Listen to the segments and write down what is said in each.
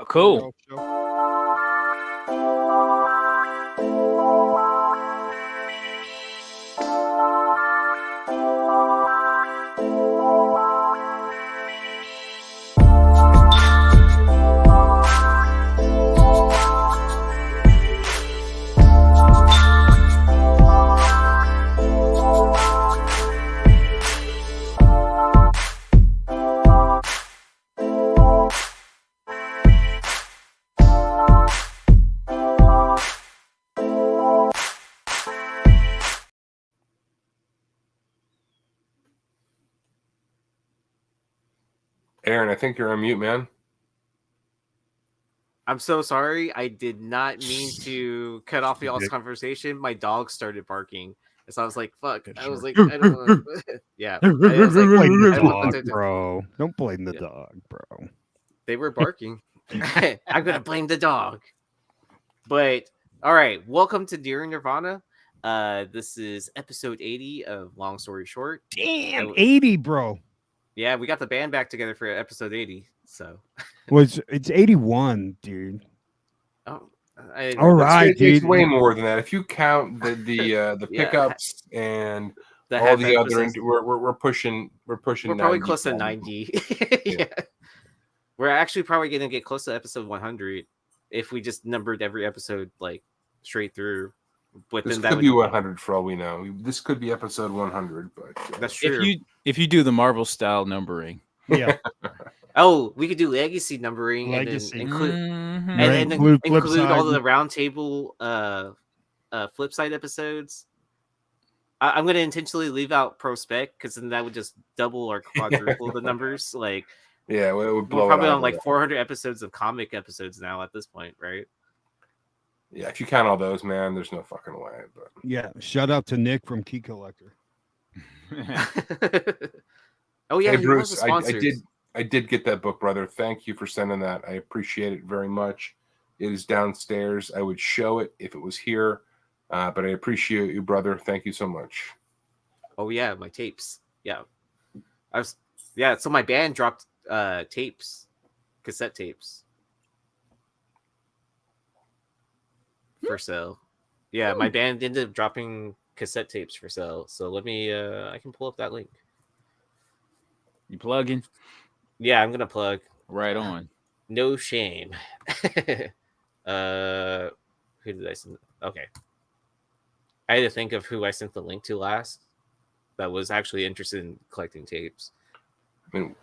Cool. Aaron, I think you're on mute, man. I'm so sorry. I did not mean to cut off y'all's conversation. My dog started barking. And so I was like, fuck. I was like, I don't want to. Yeah. I was like, blame the I want dog, bro. Don't blame the dog, bro. They were barking. I'm going to blame the dog. But, all right. Welcome to Nearing Nirvana. This is episode 80 of Long Story Short. Damn, 80, bro. Yeah, we got the band back together for episode 80. So, well, it's 81, dude. Oh, all right, dude. It's way more than that. If you count the pickups and all the other, we're pushing. We're probably close to 90. Yeah. We're actually probably going to get close to episode 100 if we just numbered every episode like straight through. This could be 100 for all we know. This could be episode 100, but that's true. If you do the Marvel style numbering, yeah. Oh, we could do legacy numbering and then include all the round table flip side episodes. I'm going to intentionally leave out prospect because then that would just double or quadruple the numbers. Like, yeah, it would blow. We're probably on like 400 episodes of comic episodes now at this point, right? Yeah, if you count all those, man, there's no fucking way. But yeah, shout out to Nick from Key Collector. Oh yeah, hey, Bruce, I did get that book, brother. Thank you for sending that. I appreciate it very much. It is downstairs. I would show it if it was here, but I appreciate you, brother. Thank you so much. Oh yeah, my tapes. Yeah, so my band dropped tapes, cassette tapes for sale. Yeah, my band ended up dropping cassette tapes for sale. So let me I can pull up that link. You plugging? Yeah, I'm gonna plug. Right on. No shame. Who did I send? Okay. I had to think of who I sent the link to last that was actually interested in collecting tapes. I mean,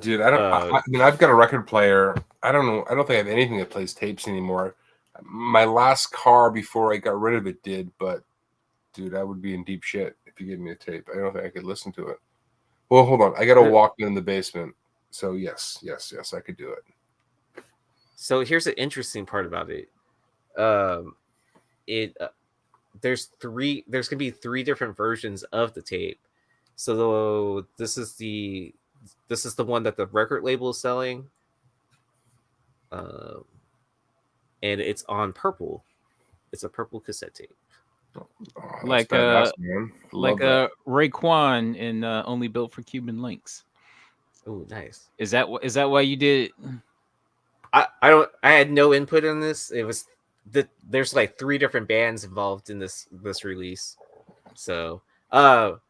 dude, I mean, I've got a record player. I don't know. I don't think I have anything that plays tapes anymore. My last car before I got rid of it did, but dude, I would be in deep shit if you gave me a tape. I don't think I could listen to it. Well, hold on. I got a Walkman in the basement. So yes, I could do it. So here's the interesting part about it. There's gonna be 3 different versions of the tape. So this is the one that the record label is selling. And it's on purple. It's a purple cassette tape. Like Raekwon in Only Built for Cuban Links. Oh, nice. Is that why you did it? I had no input in this. It was there's like 3 different bands involved in this release. So and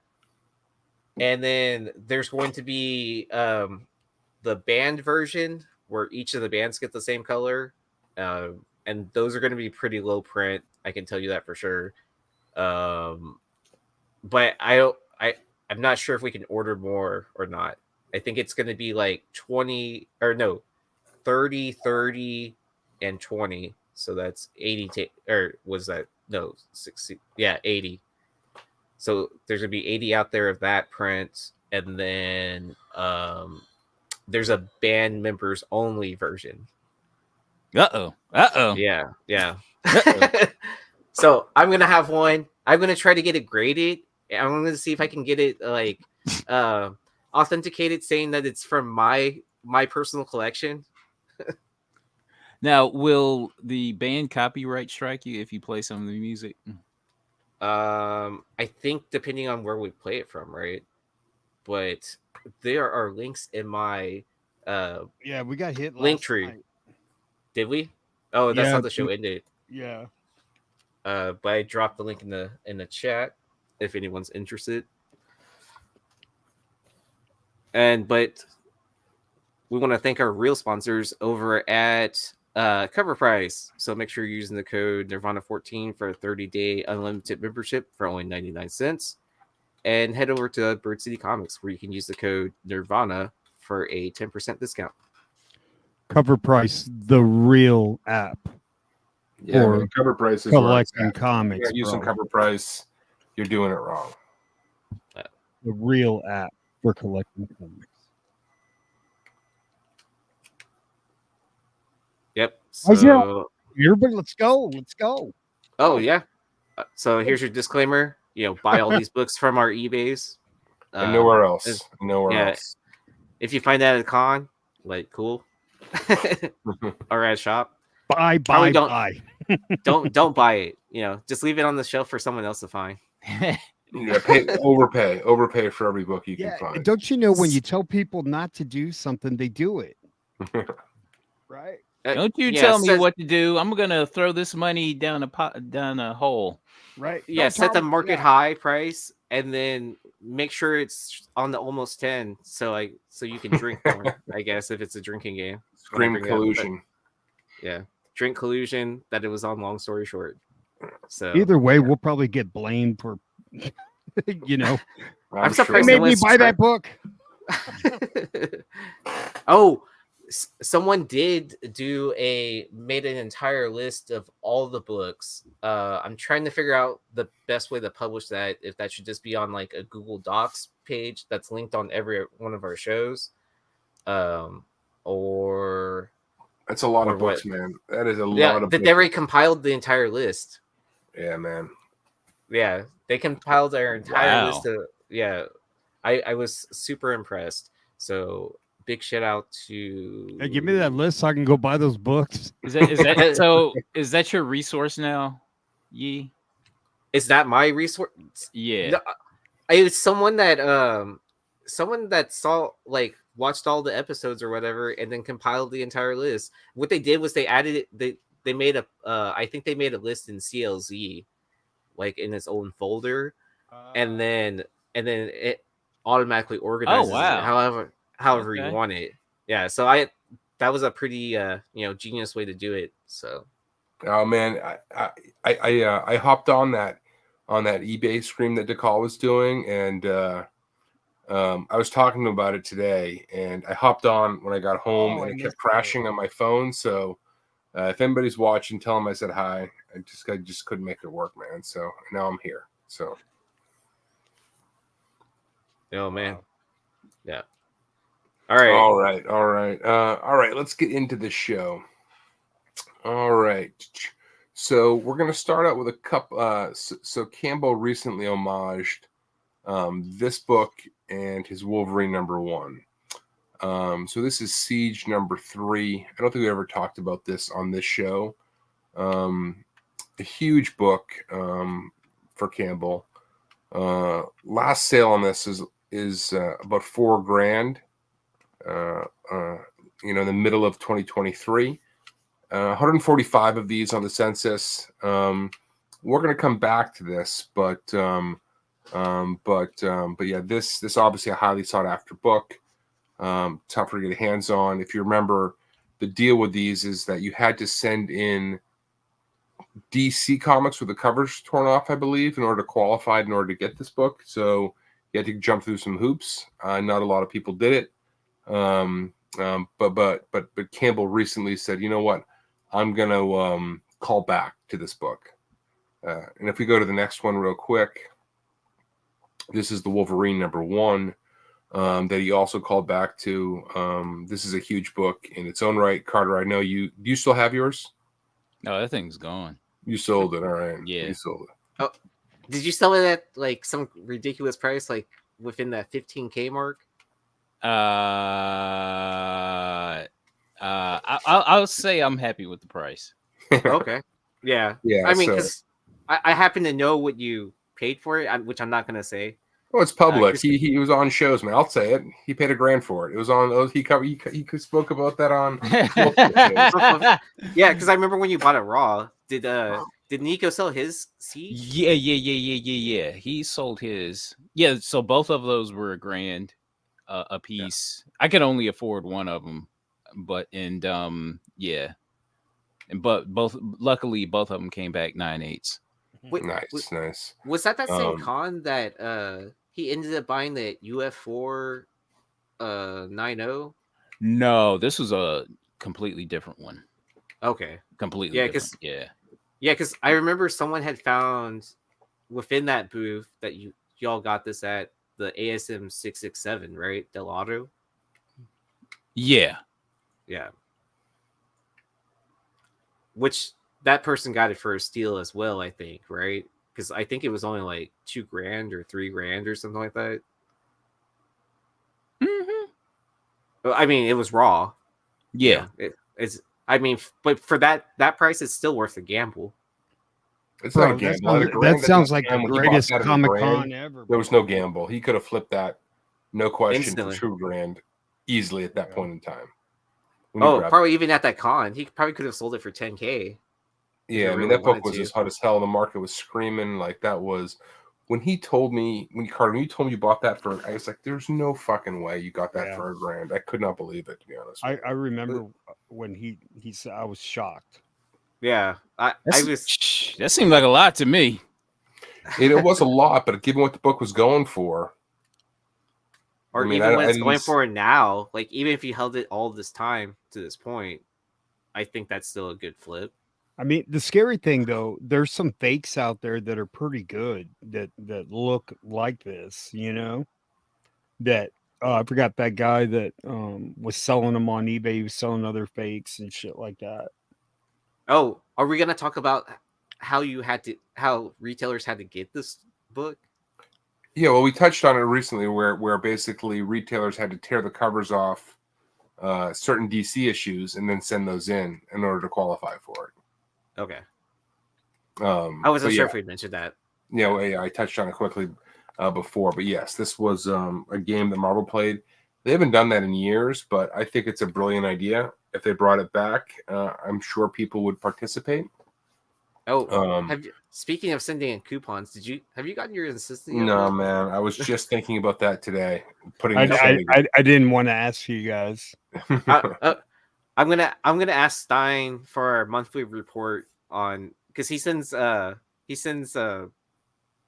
then there's going to be the band version where each of the bands get the same color. And those are going to be pretty low print. I can tell you that for sure. But I'm not sure if we can order more or not. I think it's going to be like 30, and 20. So that's 80 or was that 60? Yeah, 80. So there's going to be 80 out there of that print. And then there's a band members only version. Uh-oh. Yeah. So I'm going to have one. I'm going to try to get it graded. I'm going to see if I can get it like authenticated, saying that it's from my personal collection. Now, will the band copyright strike you if you play some of the music? I think depending on where we play it from, right? But there are links in my we got hit link tree. Did we? Oh, that's Yeah, how the show ended. Yeah. But I dropped the link in the chat if anyone's interested. But we want to thank our real sponsors over at Cover Price. So make sure you're using the code Nirvana14 for a 30-day unlimited membership for only 99 cents. And head over to Bird City Comics where you can use the code Nirvana for a 10% discount. Cover Price, the real app. Yeah, for man, Cover Price is where it's collecting at. comics. You're not using bro. Cover Price, you're doing it wrong. The real app for collecting comics. Yep. How's your- So, Everybody, let's go. Let's go. oh yeah. So here's your disclaimer. Buy all these books from our eBays. And nowhere else. if- Nowhere yeah. else. If you find that at a con, like cool, or at a shop, Buy, Probably buy, don't- buy. don't buy it. Just leave it on the shelf for someone else to find. Yeah, overpay for every book you can Yeah, find. don't you know when you tell people not to do something, they do it. Right? Don't you Yeah, tell me set- what to do. I'm gonna throw this money down a hole. Right. Yeah, Don't set tell the me- market yeah. high price, and then make sure it's on the almost 10, so you can drink more. I guess if it's a drinking game. Scream Bring it up, collusion. Yeah, drink collusion. That it was on. Long story short. So Either way, we'll probably get blamed for, I'm they surprised made no me one's buy tried- that book. Oh, someone did made an entire list of all the books. I'm trying to figure out the best way to publish that. If that should just be on like a Google Docs page that's linked on every one of our shows, or That's a lot Or of books, what? man. That is a yeah, lot of they books. already compiled the entire list. Yeah, man. Yeah, they compiled our entire Wow. list of I was super impressed. So big shout out to Hey, give me that list so I can go buy those books. Is that so? Is that your resource now, Yee? Is that my resource? Yeah. No, it's someone that saw watched all the episodes or whatever and then compiled the entire list. What they did was they added it. They made a I think they made a list in CLZ, like in its own folder, and then it automatically organizes wow. it however you Okay. want it. Yeah, so that was a pretty genius way to do it. So Oh man, I hopped on that eBay stream that DeCall was doing, and I was talking to him about it today, and I hopped on when I got home, Oh, I and it missed kept crashing on my phone. So if anybody's watching, tell them I said hi. I just couldn't make it work, man. So now I'm here. So oh man, Wow. yeah. All right. all right. Let's get into the show. All right. So we're gonna start out with a couple. So Campbell recently homaged this book and his Wolverine #1. So this is Siege #3. I don't think we ever talked about this on this show. A huge book for Campbell. Last sale on this is about $4,000. In the middle of 2023. 145 of these on the census. We're going to come back to this, but yeah, this obviously a highly sought after book. Tougher to get hands on. If you remember, the deal with these is that you had to send in DC comics with the covers torn off, I believe, in order to qualify in order to get this book. So you had to jump through some hoops. Not a lot of people did it. But Campbell recently said, you know what? I'm going to call back to this book. And if we go to the next one real quick, this is the Wolverine #1 that he also called back to. This is a huge book in its own right. Carter, I know do you still have yours? No, that thing's gone. You sold it. All right. Yeah. You sold it. Oh, did you sell it at like some ridiculous price, like within that 15K mark? I'll say I'm happy with the price. Okay. Yeah. Yeah. I mean, so- because I happen to know what you paid for it, which I'm not going to say. Oh, it's public. Chris- He was on shows, man. I'll say it. He paid $1,000 for it. It was on. He spoke about that on multiple shows. Yeah, because I remember when you bought it raw. Did Nico sell his Siege? Yeah. He sold his. Yeah, so both of those were $1,000 a piece. Yeah. I could only afford one of them, but luckily both of them came back 9/8. Wait, nice. Was that same con that he ended up buying the UF4 90? No, this was a completely different one. Okay. Completely different. Yeah, because I remember someone had found within that booth that y'all got this at the ASM 667, right? Del Auto. Yeah. Which that person got it for a steal as well, I think, right? Because I think it was only like $2,000 or $3,000 or something like that. Mm-hmm. I mean, it was raw. Yeah, it's. I mean, but for that price, it's still worth a gamble. It's not a gamble. That sounds like the greatest Comic-Con ever. There was no gamble. He could have flipped that, no question, instantly. for $2,000 easily at that point in time. Probably even at that con, he probably could have sold it for $10,000. Yeah, I mean, that book was as hot as hell. The market was screaming. Like, that was when you told me you bought that for, I was like, there's no fucking way you got that for $1,000. I could not believe it, to be honest. I remember when he said, I was shocked. Yeah, that seemed like a lot to me. It was a lot, but given what the book was going for, or even what it's going for now, like even if you held it all this time to this point, I think that's still a good flip. I mean, the scary thing though, there's some fakes out there that are pretty good that look like this, you know. That I forgot that guy that was selling them on eBay. He was selling other fakes and shit like that. Oh, are we gonna talk about how retailers had to get this book? Yeah, well, we touched on it recently, where basically retailers had to tear the covers off certain DC issues and then send those in order to qualify for it. Okay. I wasn't sure if we'd mentioned that. Yeah, I touched on it quickly before, but yes, this was a game that Marvel played. They haven't done that in years, but I think it's a brilliant idea. If they brought it back, I'm sure people would participate. Oh, speaking of sending in coupons, have you gotten your insistence? No, man. I was just thinking about that today. I didn't want to ask you guys. I'm gonna ask Stein for our monthly report on, because he sends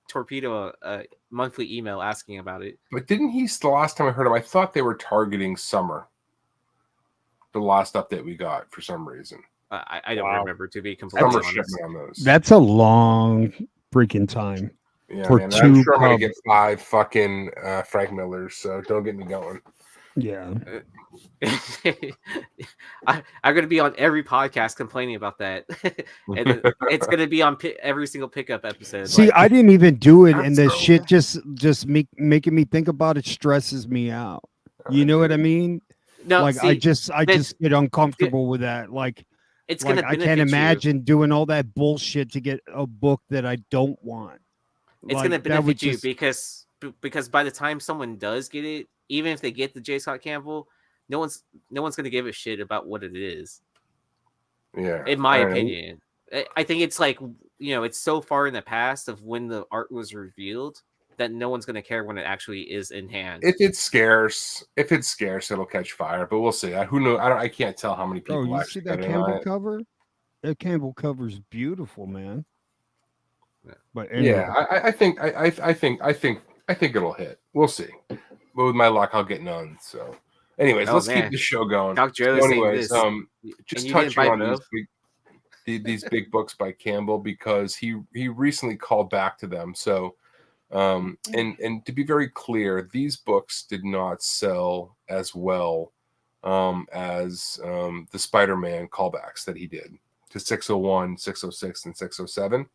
Torpedo a monthly email asking about it. But didn't he? The last time I heard him, I thought they were targeting summer. The last update we got for some reason. I don't remember, to be completely honest. On those. That's a long freaking time. Yeah, man. I'm sure I'm gonna get 5 fucking Frank Millers, so don't get me going. Yeah. I'm going to be on every podcast complaining about that. And it's going to be on every single pickup episode. See, I didn't even do it, and the shit just making me think about it stresses me out. You know what I mean? No, like, I just get uncomfortable with that. Like, it's going to I can't imagine doing all that bullshit to get a book that I don't want. It's going to benefit you because by the time someone does get it, even if they get the J. Scott Campbell, no one's going to give a shit about what it is. Yeah, in my opinion, I think it's like, it's so far in the past of when the art was revealed that no one's going to care when it actually is in hand. If it's scarce, it'll catch fire. But we'll see. Who knows? I can't tell how many people. Oh, you see that Campbell cover? That Campbell cover is beautiful, man. But anyway. Yeah, I think it'll hit. We'll see. But with my luck, I'll get none. So, anyways, let's keep the show going. Doc Joe, so anyways, just touching on these big books by Campbell, because he recently called back to them. So, and to be very clear, these books did not sell as well as the Spider-Man callbacks that he did to 601, 606, and 607.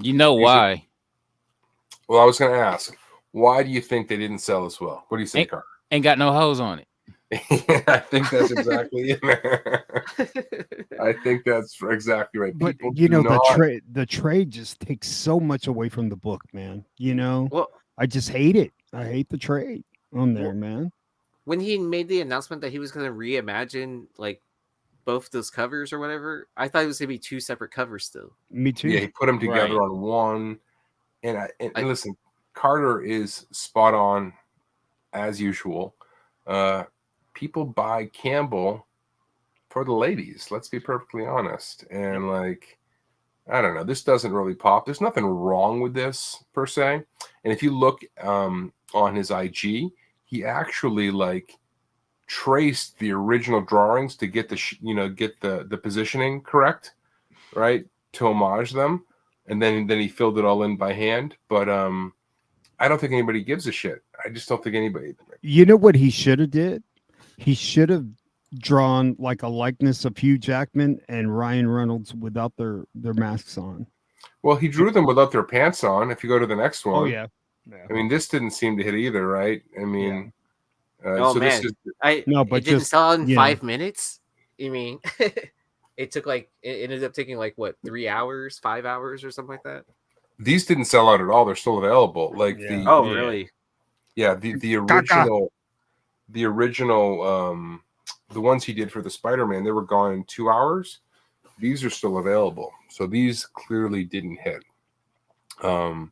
You know why? Well, I was going to ask, why do you think they didn't sell as well? What do you say, Carter? Ain't got no hose on it. I think that's exactly it. I think that's exactly right. But People the trade just takes so much away from the book, man. Well, I just hate it. I hate the trade on there, man. When he made the announcement that he was going to reimagine like both those covers or whatever, I thought it was going to be two separate covers still. Me too. Yeah, he put them together Right. on one. And listen, Carter is spot on as usual. People buy Campbell for the ladies. Let's be perfectly honest. And like, I don't know, this doesn't really pop. There's nothing wrong with this per se. And if you look on his IG, he actually like traced the original drawings to get the positioning correct, right? To homage them. And then he filled it all in by hand. But I don't think anybody gives a shit. I just don't think anybody. You know what he should have did? He should have drawn like a likeness of Hugh Jackman and Ryan Reynolds without their masks on. Well, he drew them without their pants on. If you go to the next one. Oh yeah. I mean, this didn't seem to hit either, right? I mean, Oh so man, this is it didn't sell in yeah. 5 minutes. You mean it took like it ended up taking like what 3 hours, 5 hours, or something like that? these didn't sell out at all. They're still available. Like Yeah. Oh Yeah. really? the original, the ones he did for the Spider-Man, they were gone in 2 hours. These are still available. So these clearly didn't hit. And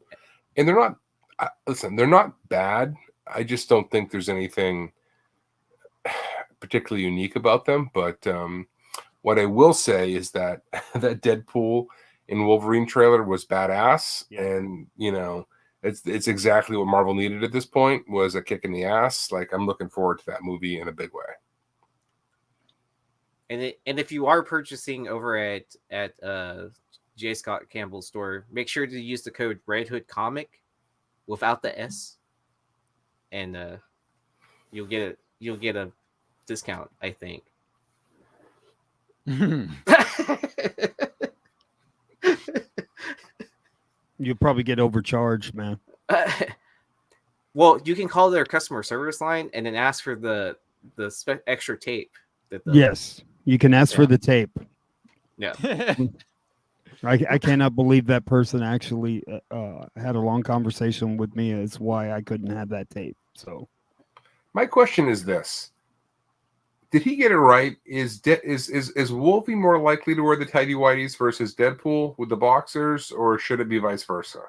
they're not. Listen, they're not bad. I just don't think there's anything particularly unique about them. But what I will say is that that Deadpool in Wolverine trailer was badass, and it's exactly what Marvel needed at this point, was a kick in the ass. Like, I'm looking forward to that movie in a big way. And if you are purchasing over at J. Scott Campbell's store, make sure to use the code Red Hood Comic without the S, and you'll get a discount, I think. You'll probably get overcharged, man. Well, you can call their customer service line and then ask for the extra tape. Yes, you can ask for the tape. Yeah. I cannot believe that person actually had a long conversation with me as why I couldn't have that tape. So my question is this: did he get it right? Is Wolfie more likely to wear the tighty whities versus Deadpool with the boxers, or should it be vice versa?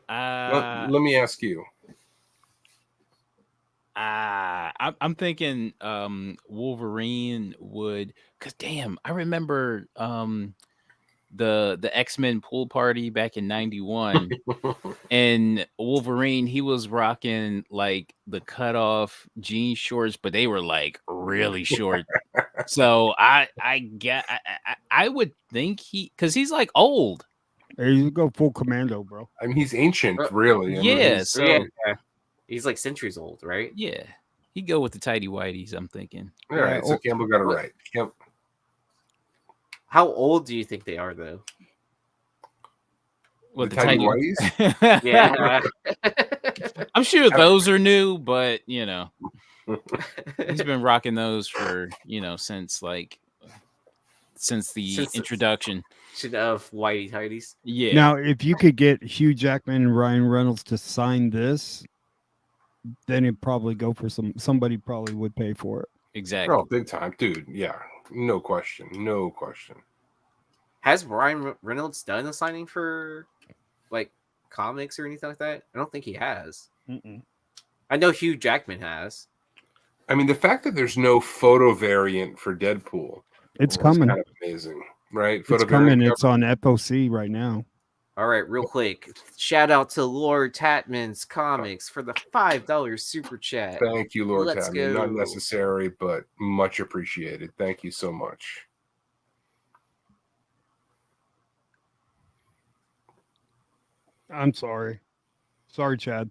Let me ask you. I'm thinking Wolverine would, because damn, I remember the X-Men pool party back in '91, and Wolverine, he was rocking like the cutoff jean shorts, but they were like really short. So I would think because he's like old. there you go, full commando, bro. I mean, he's ancient, really. I mean, Yeah, so he's like centuries old, right? yeah, he'd go with the tighty whities. I'm thinking. all right. So Campbell got it right. How old do you think they are, though? What, the tighty whities? Yeah. I'm sure those are new, but he's been rocking those for since the introduction of Whitey Tighties. Yeah. Now, if you could get Hugh Jackman and Ryan Reynolds to sign this, then it'd probably go for somebody probably would pay for it. Exactly. Oh, big time, dude. Yeah, no question. Has Ryan Reynolds done a signing for like comics or anything like that? I don't think he has. I know Hugh Jackman has. I mean, the fact that there's no photo variant for Deadpool, it's coming. Kind of amazing, right? It's coming. It's on FOC right now. All right, real quick. Shout out to Lord Tatman's Comics for the $5 super chat. Thank you, Lord Let's Tatman. go. Not necessary, but much appreciated. Thank you so much. I'm sorry. Sorry, Chad.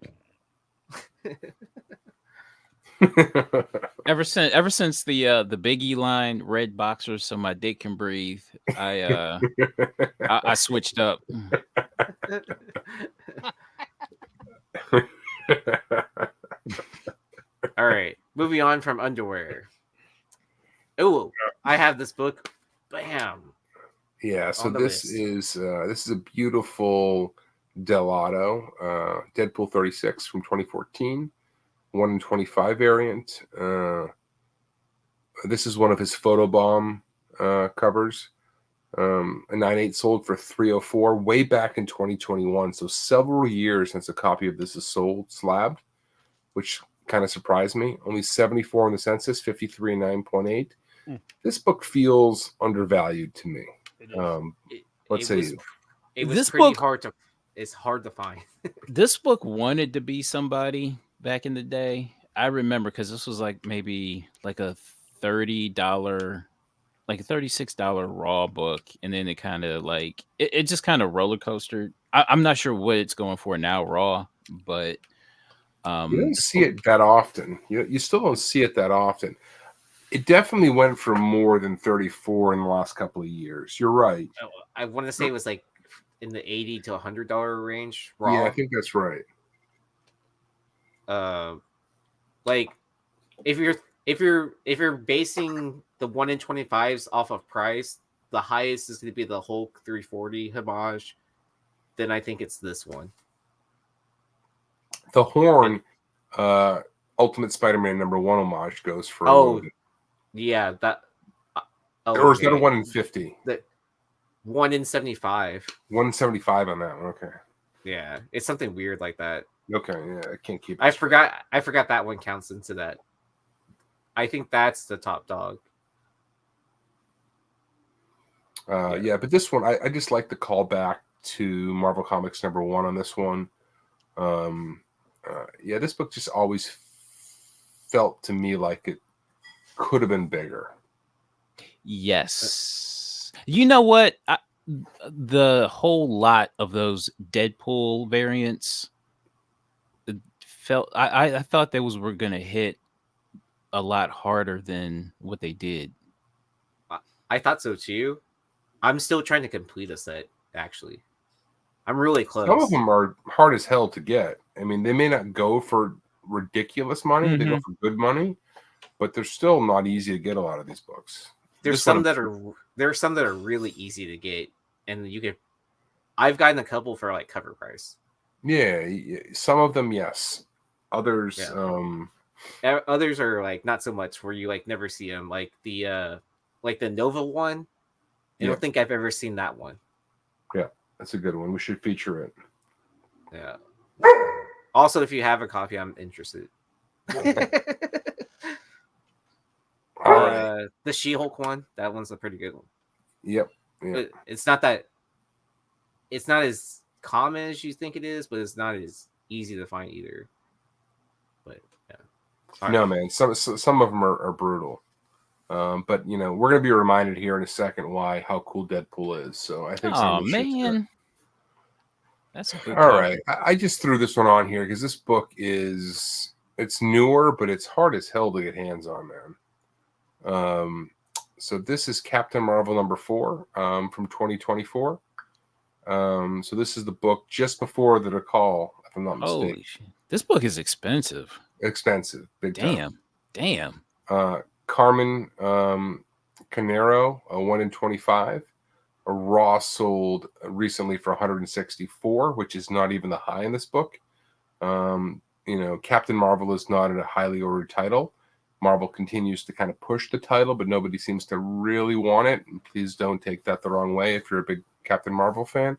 Ever since the Biggie line, red boxers so my dick can breathe, I switched up. All right, moving on from underwear. Oh, I have this book. Bam. Yeah, so this is a beautiful Delato, Deadpool 36 from 2014, 1 in 25 variant. This is one of his photobomb covers. A 9.8 sold for $304 way back in 2021. So several years since a copy of this is sold, slabbed, which kind of surprised me. Only 74 in the census, 53 and 9.8. This book feels undervalued to me. What say you? It was This pretty book- hard to. It's hard to find. This book wanted to be somebody back in the day. I remember because this was like maybe like a $30, like a $36 raw book, and then it kind of like it just kind of roller coastered. I'm not sure what it's going for now, raw, but You don't see it that often. You still don't see it that often. It definitely went for more than 34 in the last couple of years. You're right. I want to say it was like in the $80 to $100 range. Raw. Yeah, I think that's right. Like if you're basing the 1 in 25s off of price, the highest is going to be the Hulk 340 homage. Then I think it's this one. The Horn, Ultimate Spider-Man #1 homage goes for. Oh, yeah, that. Or is that a 1 in 50? The 1 in 75. 175 on that one. Okay. Yeah, it's something weird like that. Okay, yeah, I can't keep it. I forgot that one counts into that. I think that's the top dog. Yeah, but this one, I just like the callback to Marvel Comics #1 on this one. Yeah, this book just always felt to me like it could have been bigger. Yes. You know what? The whole lot of those Deadpool variants felt. I thought they were going to hit a lot harder than what they did. I thought so too. I'm still trying to complete a set. Actually, I'm really close. Some of them are hard as hell to get. I mean, they may not go for ridiculous money; they go for good money, but they're still not easy to get. A lot of these books. There are some that are really easy to get, and you can. I've gotten a couple for like cover price. Yeah, some of them, yes. Others, others are like not so much, where you like never see them. Like the Nova one. I don't think I've ever seen that one. Yeah, that's a good one. We should feature it. Yeah. Also, if you have a copy, I'm interested. All right. The She-Hulk one, that one's a pretty good one. Yep. But it's not as common as you think it is, but it's not as easy to find either. But yeah. No, man. Some of them are brutal. But we're going to be reminded here in a second how cool Deadpool is. So I think. Oh man, that's a good. All right, I just threw this one on here because this book it's newer, but it's hard as hell to get hands on, man. So this is Captain Marvel #4 from 2024. So this is the book just before the Recall, if I'm not mistaken. Holy shit. This book is expensive. Expensive, big time. Damn. Carmen Canero, a 1 in 25. A raw sold recently for 164, which is not even the high in this book. Captain Marvel is not a highly ordered title. Marvel continues to kind of push the title, but nobody seems to really want it. And please don't take that the wrong way if you're a big Captain Marvel fan.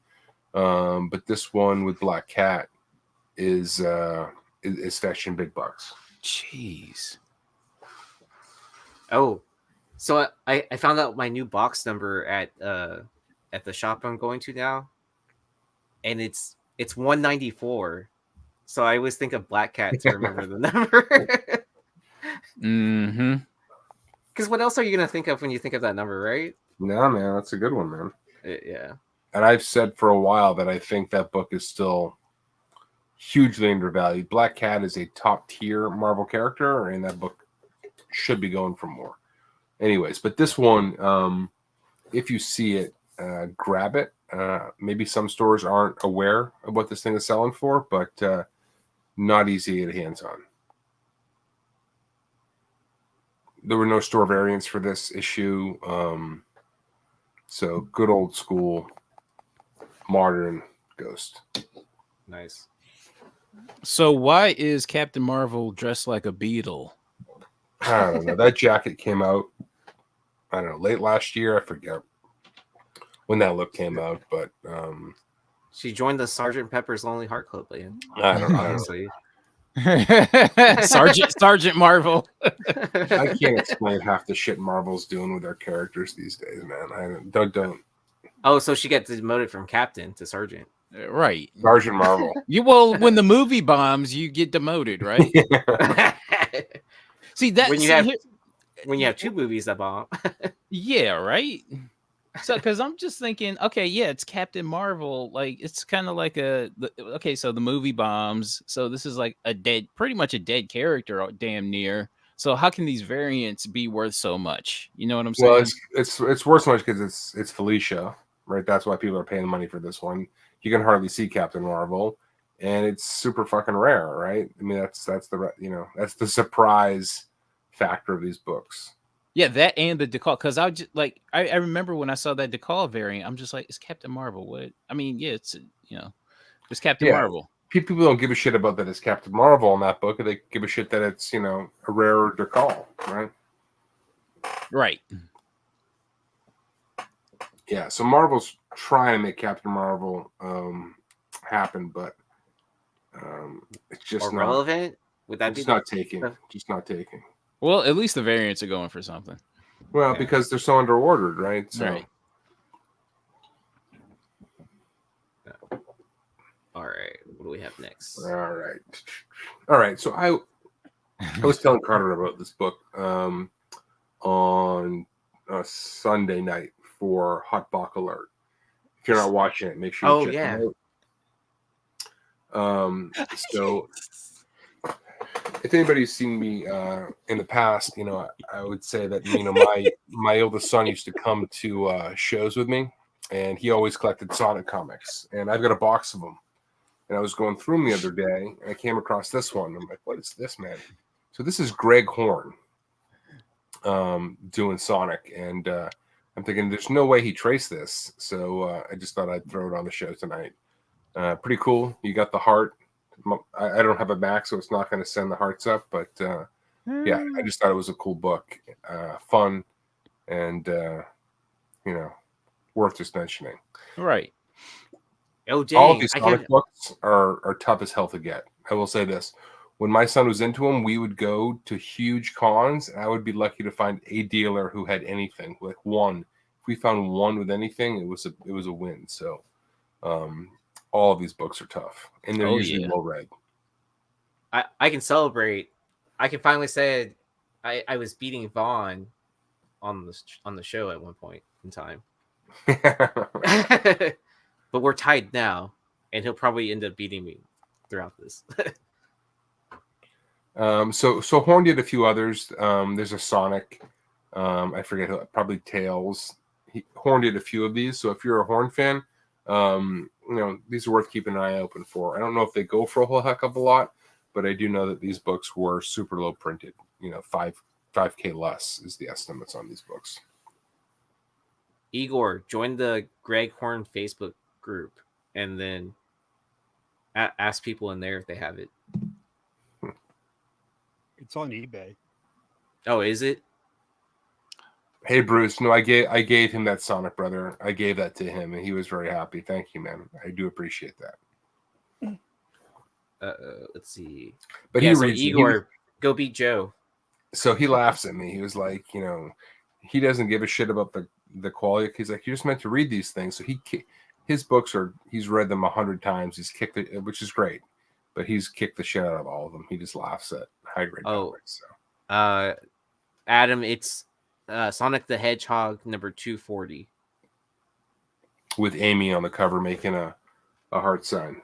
But this one with Black Cat is fetching big bucks. Jeez. Oh, so I found out my new box number at the shop I'm going to now, and it's 194. So I always think of Black Cat to remember the number. Mm-hmm. Because what else are you gonna think of when you think of that number, right? No, man, that's a good one, man. Yeah. And I've said for a while that I think that book is still hugely undervalued. Black Cat is a top tier Marvel character, and that book should be going for more. Anyways, but this one, if you see it, grab it. Maybe some stores aren't aware of what this thing is selling for, but not easy to get hands on. There were no store variants for this issue. So good old school modern Ghost. Nice. So why is Captain Marvel dressed like a beetle? I don't know. That jacket came out, I don't know, late last year. I forget when that look came out, but She joined the Sergeant Pepper's Lonely Heart Club band. I don't know. Honestly. Sergeant Marvel. I can't explain half the shit Marvel's doing with their characters these days, man. I don't. Oh, so she gets demoted from captain to sergeant. Right. Sergeant Marvel. When the movie bombs, you get demoted, right? See that when you have two movies that bomb. Yeah, right. So, because I'm just thinking, okay, yeah, it's Captain Marvel. Like, it's kind of like okay, so the movie bombs. So this is like pretty much a dead character, damn near. So how can these variants be worth so much? You know what I'm saying? Well, it's worth so much because it's Felicia, right? That's why people are paying money for this one. You can hardly see Captain Marvel, and it's super fucking rare, right? I mean, that's the surprise factor of these books. Yeah, that and the decal. Because I just I remember when I saw that decal variant, I'm just like, it's Captain Marvel. What? I mean, yeah, it's it's Captain Marvel. People don't give a shit about that it's Captain Marvel in that book. They give a shit that it's a rarer decal, right? Right. Yeah. So Marvel's trying to make Captain Marvel happen, but it's just not relevant. Would that be not taking? Just not taking. Well, at least the variants are going for something. Well, because they're so underordered, right? So. Right. All right. What do we have next? All right. So I was telling Carter about this book on a Sunday night for Hot Box Alert. If you're not watching it, make sure you check it out. So if anybody's seen me in the past, I would say that my oldest son used to come to shows with me, and he always collected Sonic comics, and I've got a box of them. And I was going through them the other day, and I came across this one. I'm like, "What is this, man?" So this is Greg Horn doing Sonic, and I'm thinking there's no way he traced this. So I just thought I'd throw it on the show tonight. Pretty cool. You got the heart. I don't have a Mac, so it's not going to send the hearts up. But yeah, I just thought it was a cool book, fun, and worth just mentioning. Right. Oh, dang. All of these Sonic books are tough as hell to get. I will say this. When my son was into them, we would go to huge cons, and I would be lucky to find a dealer who had anything, like one. If we found one with anything, it was a win. So all of these books are tough, and they're usually well read. I can celebrate. I can finally say I was beating Vaughn on the show at one point in time. But we're tied now, and he'll probably end up beating me throughout this. So Horn did a few others. There's a Sonic. I forget who. Probably Tails. Horn did a few of these. So if you're a Horn fan, these are worth keeping an eye open for. I don't know if they go for a whole heck of a lot, but I do know that these books were super low printed. 5K less is the estimates on these books. Igor, join the Greg Horn Facebook group and then ask people in there if they have it. It's on eBay. Oh, is it? Hey Bruce, no, I gave him that Sonic brother. I gave that to him, and he was very happy. Thank you, man. I do appreciate that. Let's see. But yeah, so Igor, go beat Joe. So he laughs at me. He was like, he doesn't give a shit about the quality. He's like, you're just meant to read these things. So his books he's read them 100 times. He's kicked it, which is great, but he's kicked the shit out of all of them. He just laughs at high grade comics. So. Adam, it's Sonic the Hedgehog number 240 with Amy on the cover making a heart sign.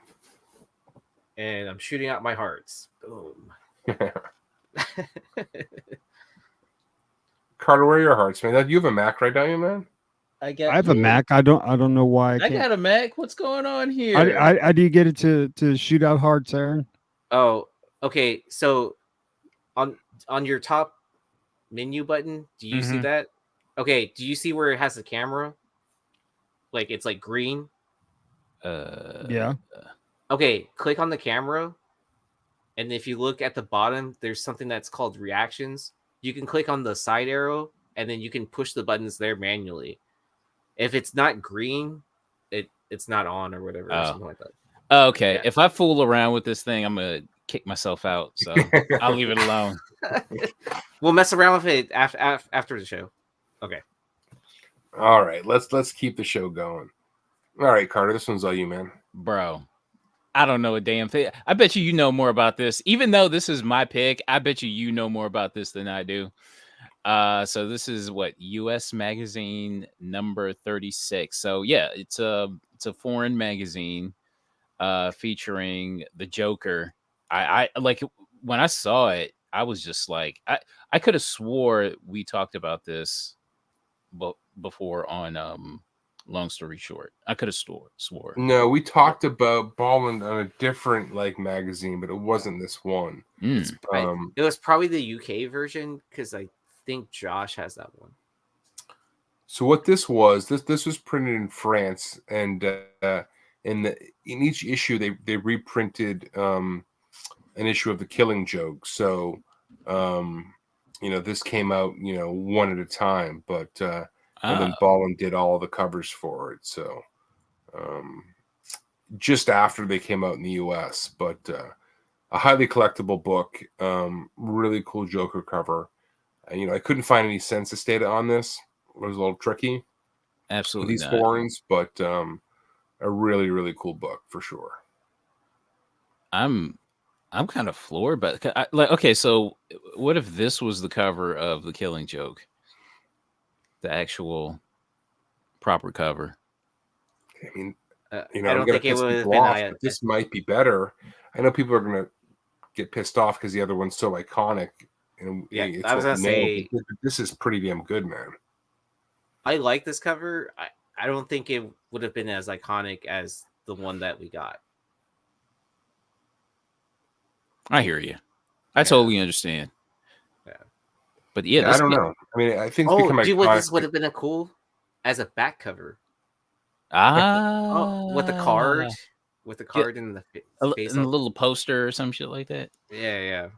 And I'm shooting out my hearts. Boom. Carter, where are your hearts, man? You have a Mac, right, don't you, man? I have a Mac. I don't know why I got a Mac. What's going on here? How do you get it to shoot out hearts, Aaron? Oh, okay. So on your top menu button, do you see that? Okay, do you see where it has the camera? Like it's like green. Yeah. Okay, click on the camera, and if you look at the bottom, there's something that's called reactions. You can click on the side arrow, and then you can push the buttons there manually. If it's not green, it's not on or whatever, or something like that. Okay, Yeah. if I fool around with this thing, I'm gonna kick myself out. So I'll leave it alone. We'll mess around with it after the show. Okay. All right, let's keep the show going. All right, Carter, this one's all you, man. Bro, I don't know a damn thing. I bet you know more about this. Even though this is my pick, I bet you know more about this than I do. So this is what US Magazine number 36. So yeah, it's a foreign magazine featuring the Joker. I like when I saw it, I was just like I could have swore we talked about this before on Long Story Short. I could have swore. No, we talked about Baldwin on a different magazine, but it wasn't this one. Mm. It was probably the UK version because I think Josh has that one. So what this was printed in France, and in each issue they reprinted an issue of The Killing Joke. So this came out one at a time, but and then Baldwin did all the covers for it. So just after they came out in the US, but a highly collectible book, really cool Joker cover. I couldn't find any census data on this. It was a little tricky. Absolutely these not. foreigns, but a really, really cool book for sure. I'm kind of floored, but okay, so what if this was the cover of The Killing Joke? The actual proper cover. I mean, I don't think it would have been. This might be better. I know people are going to get pissed off because the other one's so iconic. And yeah, I was going to say this is pretty damn good, man. I like this cover. I don't think it would have been as iconic as the one that we got. I hear you. I totally understand. Yeah. But yeah, I don't know. I mean, I think it's become iconic. This would have been a cool as a back cover. With the card in the face, and a little poster or some shit like that. Yeah.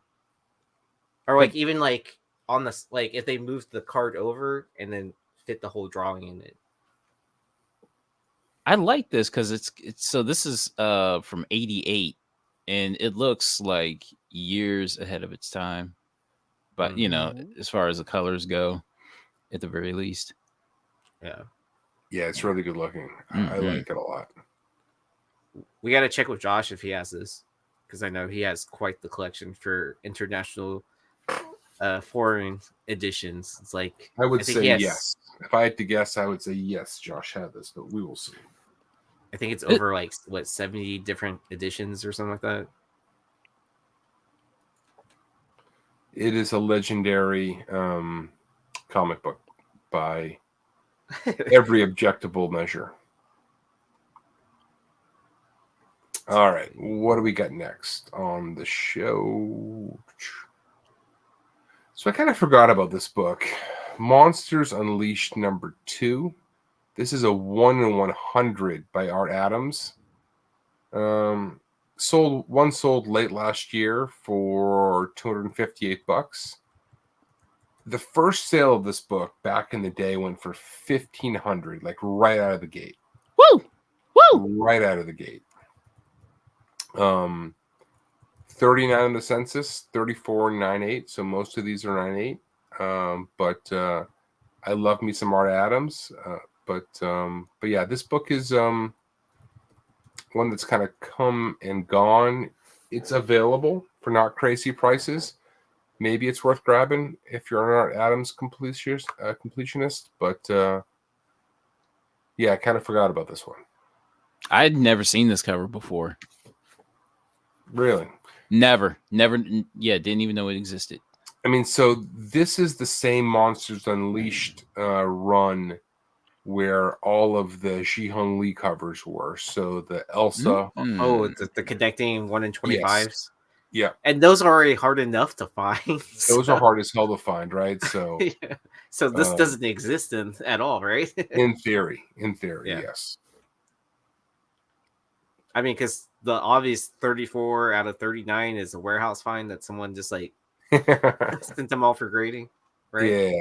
Or even on the if they moved the card over and then fit the whole drawing in it. I like this because it's so this is from 88 and it looks like years ahead of its time. But as far as the colors go, at the very least. Yeah, it's really good looking. I like it a lot. We got to check with Josh if he has this, because I know he has quite the collection for international foreign editions. It's like I would say yes. If I had to guess, I would say yes. Josh had this, but we will see. I think it's over 70 different editions or something like that. It is a legendary comic book by every objectable measure. All right, what do we got next on the show? So I kind of forgot about this book, Monsters Unleashed #2. This is a 1 in 100 by Art Adams. Sold late last year for $258. The first sale of this book back in the day went for $1,500, like right out of the gate. Woo! Right out of the gate. 39 in the census, 34.98. So most of these are 98. But I love me some Art Adams. But yeah, this book is one that's kind of come and gone. It's available for not crazy prices. Maybe it's worth grabbing if you're an Art Adams completionist. But yeah, I kind of forgot about this one. I'd never seen this cover before. Really? Never. Yeah, didn't even know it existed. I mean, so this is the same Monsters Unleashed run where all of the Ji-Hung Lee covers were. So the Elsa. Oh, the connecting 1 in 25s. Yes. Yeah. And those are already hard enough to find. Those are hard as hell to find, right? So yeah. So this doesn't exist at all, right? in theory, yes. I mean, because the obvious 34 out of 39 is a warehouse find that someone just like sent them all for grading, right?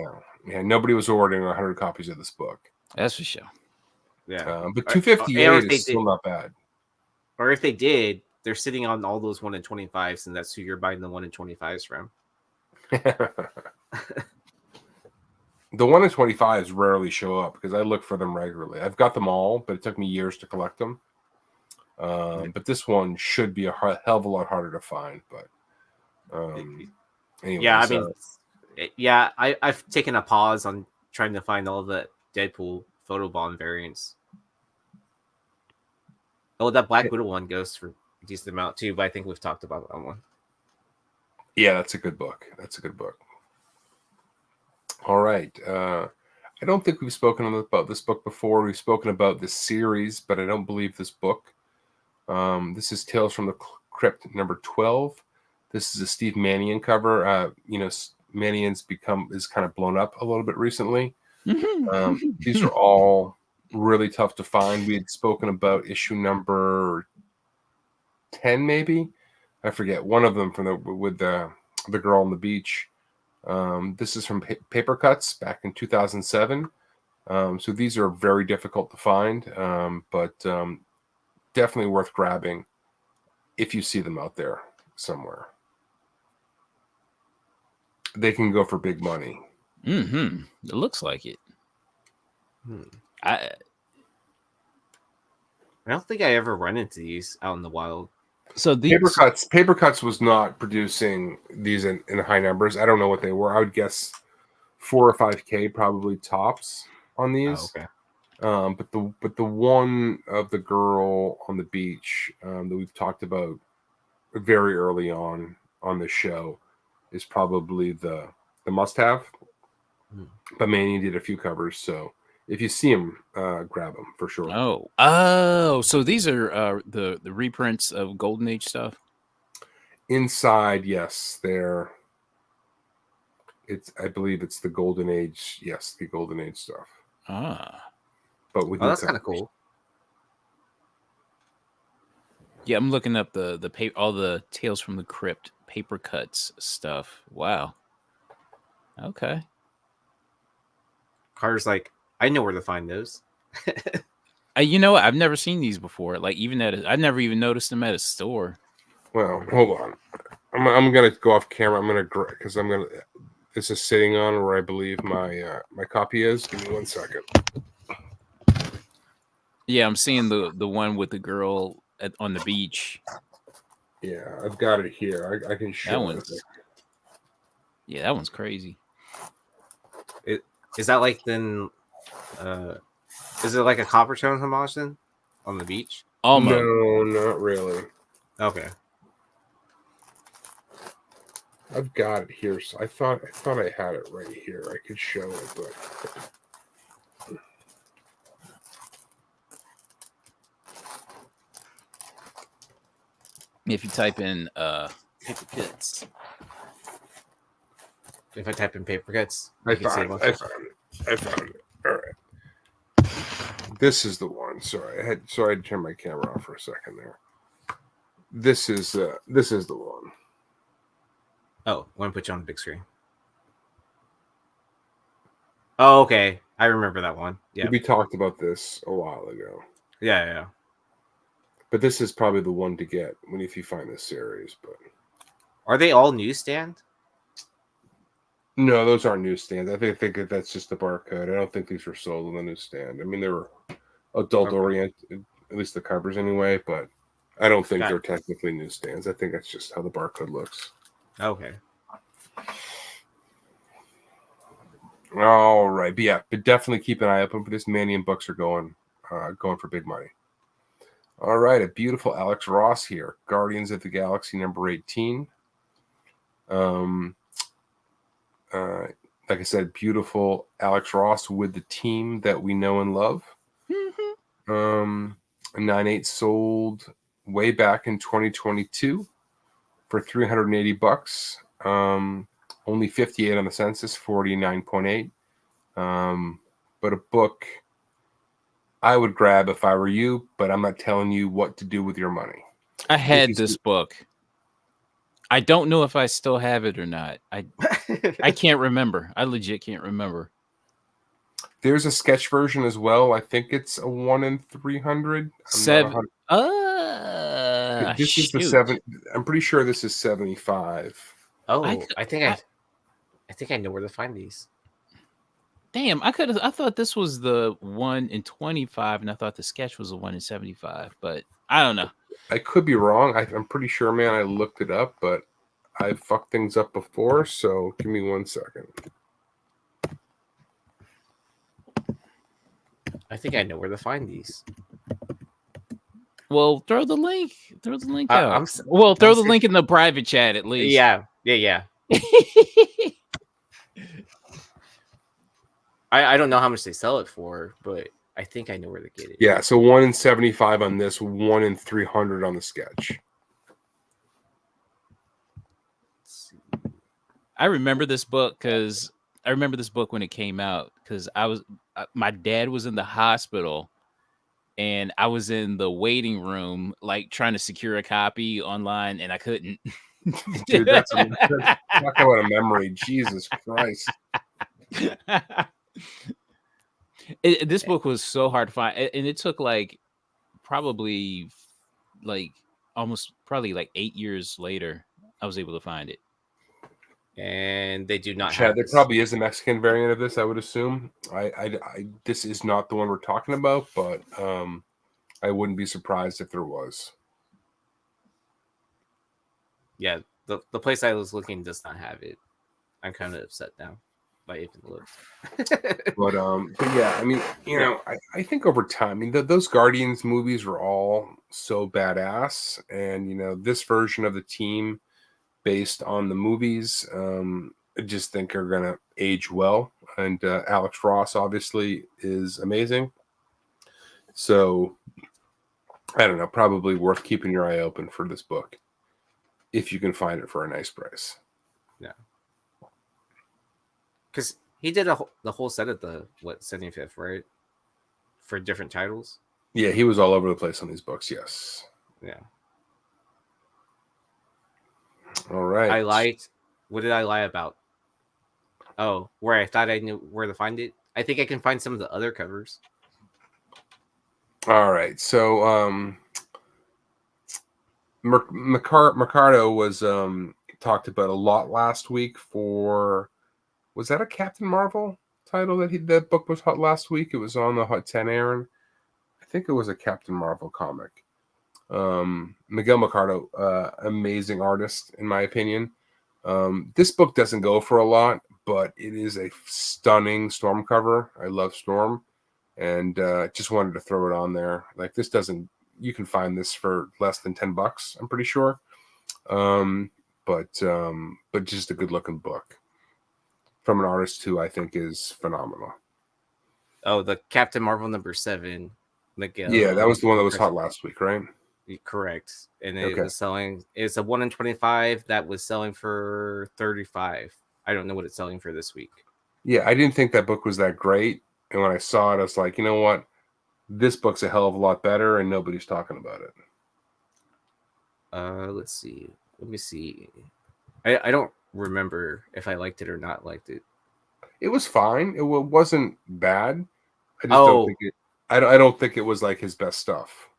Yeah. Nobody was ordering 100 copies of this book. That's for sure. Yeah, But or 258 if they is still did, not bad. or if they did, they're sitting on all those 1 in 25s, and that's who you're buying the 1 in 25s from. The 1 in 25s rarely show up because I look for them regularly. I've got them all, but it took me years to collect them. But this one should be a hell of a lot harder to find. But anyways, yeah, I mean, I've taken a pause on trying to find all the Deadpool photobomb variants. Oh, that Black Widow one goes for a decent amount too, but I think we've talked about that one. Yeah, that's a good book. All right. I don't think we've spoken about this book before. We've spoken about this series, but I don't believe this book. This is Tales from the Crypt number 12. This is a Steve Mannion cover. Mannion's is kind of blown up a little bit recently. These are all really tough to find. We had spoken about issue number 10, maybe. I forget. One of them with the girl on the beach. This is from Paper Cuts back in 2007. So these are very difficult to find, but definitely worth grabbing if you see them out there somewhere. They can go for big money. It looks like it. I don't think I ever run into these out in the wild. So these Paper Cuts was not producing these in high numbers. I don't know what they were. I would guess 4 or 5K probably tops on these. Oh, okay. But the one of the girl on the beach that we've talked about very early on the show is probably the must-have. But Manny did a few covers, so if you see them, grab them for sure. Oh, so these are the reprints of Golden Age stuff. Inside, yes, I believe it's the Golden Age. Yes, the Golden Age stuff. But with that's kind of cool. Yeah, I'm looking up the all the Tales from the Crypt Paper Cuts stuff. Wow. Okay. Carter's like, I know where to find those. You know what? I've never seen these before. Like even I never even noticed them at a store. Well, hold on. I'm gonna go off camera. Because this is sitting on where I believe my copy is. Give me 1 second. Yeah, I'm seeing the one with the girl on the beach. Yeah, I've got it here. I can show it. Yeah, that one's crazy. Is that like then? Is it like a Coppertone homage then on the beach? Almost. No, not really. Okay. I've got it here. So I thought I had it right here. I could show it, but If you type in Paper Cuts. If I type in Paper Cuts, I found it. All right. This is the one. Sorry, I had to turn my camera off for a second there. This is the one. Oh, I want to put you on the big screen. Oh, okay. I remember that one. Yeah. We talked about this a while ago. Yeah. But this is probably the one to get if you find this series. But are they all newsstand? No, those aren't newsstands. I think that's just the barcode. I don't think these were sold on the newsstand. I mean, they were adult oriented, at least the covers anyway. But I don't think they're technically newsstands. I think that's just how the barcode looks. Okay. All right, but definitely keep an eye open for this. Mannion books are going for big money. All right, a beautiful Alex Ross here, Guardians of the Galaxy number 18. Like I said, beautiful Alex Ross with the team that we know and love. 9/8 sold way back in 2022 for $380. Only 58 on the census, 49.8. But a book I would grab if I were you, but I'm not telling you what to do with your money. I had this book. I don't know if I still have it or not. I can't remember. I legit can't remember. There's a sketch version as well. I think it's a 1 in 300. Seven. This is the 7. I'm pretty sure this is 75. Oh, I think I know where to find these. Damn, I thought this was the 1 in 25, and I thought the sketch was the 1 in 75, but I don't know. I could be wrong. I'm pretty sure, man. I looked it up, but I've fucked things up before, so give me 1 second. I think I know where to find these. Well, throw the link. Throw the link out. Throw the link in the private chat at least. Yeah. I don't know how much they sell it for, but I think I know where to get it. Yeah, so 1 in 75 on this, 1 in 300 on the sketch. I remember this book when it came out because my dad was in the hospital and I was in the waiting room, like trying to secure a copy online, and I couldn't. Dude, that's talk about a memory. Jesus Christ. This book was so hard to find, and it took probably 8 years later I was able to find it. And they do not have. There probably is a Mexican variant of this, I would assume. This is not the one we're talking about, but I wouldn't be surprised if there was. Yeah, the place I was looking does not have it. I'm kind of upset now. I even looked. but yeah, I mean, I think over time, I mean, those Guardians movies were all so badass, and this version of the team, based on the movies, I just think are gonna age well. And Alex Ross obviously is amazing. So I don't know, probably worth keeping your eye open for this book if you can find it for a nice price. Yeah. Because he did the whole set at the 75th, right? For different titles. Yeah, he was all over the place on these books. Yes. Yeah. All right. What did I lie about? Oh, where I thought I knew where to find it. I think I can find some of the other covers. All right. So Mercado was talked about a lot last week for. Was that a Captain Marvel title that book was hot last week? It was on the Hot 10, Aaron. I think it was a Captain Marvel comic. Miguel Mardo, amazing artist, in my opinion. This book doesn't go for a lot, but it is a stunning Storm cover. I love Storm, and just wanted to throw it on there. Like, this doesn't, you can find this for less than $10, I'm pretty sure. But just a good looking book from an artist who I think is phenomenal. Oh, the Captain Marvel #7. Miguel. Yeah, that was the one that was hot last week, right? Correct. And it was selling, it's a 1 in 25 that was selling for 35. I don't know what it's selling for this week. Yeah, I didn't think that book was that great. And when I saw it, I was like, you know what? This book's a hell of a lot better, and nobody's talking about it. Let's see. Let me see. I don't remember if I liked it or not liked it. It was fine. It wasn't bad. I just don't think it. I don't think it was like his best stuff.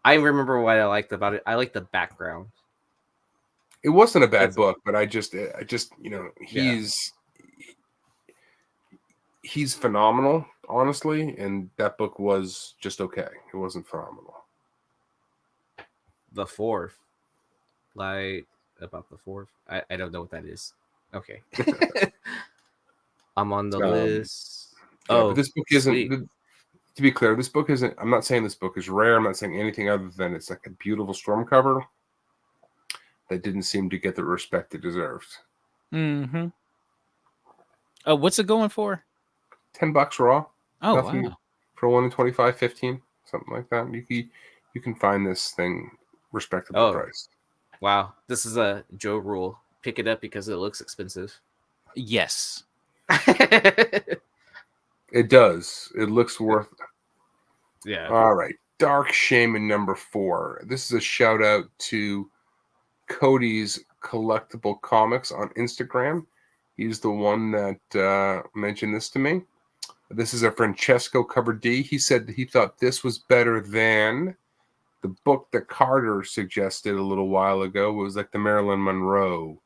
I remember what I liked about it. I liked the background. It wasn't a bad book, but I just he's phenomenal, honestly, and that book was just okay. It wasn't phenomenal. The Fourth, about the Fourth. I don't know what that is. Okay, I'm on the list. Yeah, but this book isn't. To be clear, this book isn't. I'm not saying this book is rare. I'm not saying anything other than it's like a beautiful Storm cover that didn't seem to get the respect it deserved. Mm-hmm. Oh, what's it going for? $10 raw. Oh, nothing wow. For 1 in 25, 15, something like that. You can find this thing respectable price. Wow, this is a Joe rule. Pick it up because it looks expensive. Yes. It does. It looks worth. Yeah. All right. Dark Shaman number 4. This is a shout out to Cody's Collectible Comics on Instagram. He's the one that mentioned this to me. This is a Franchesco cover D. He said that he thought this was better than the book that Carter suggested a little while ago. It was like the Marilyn Monroe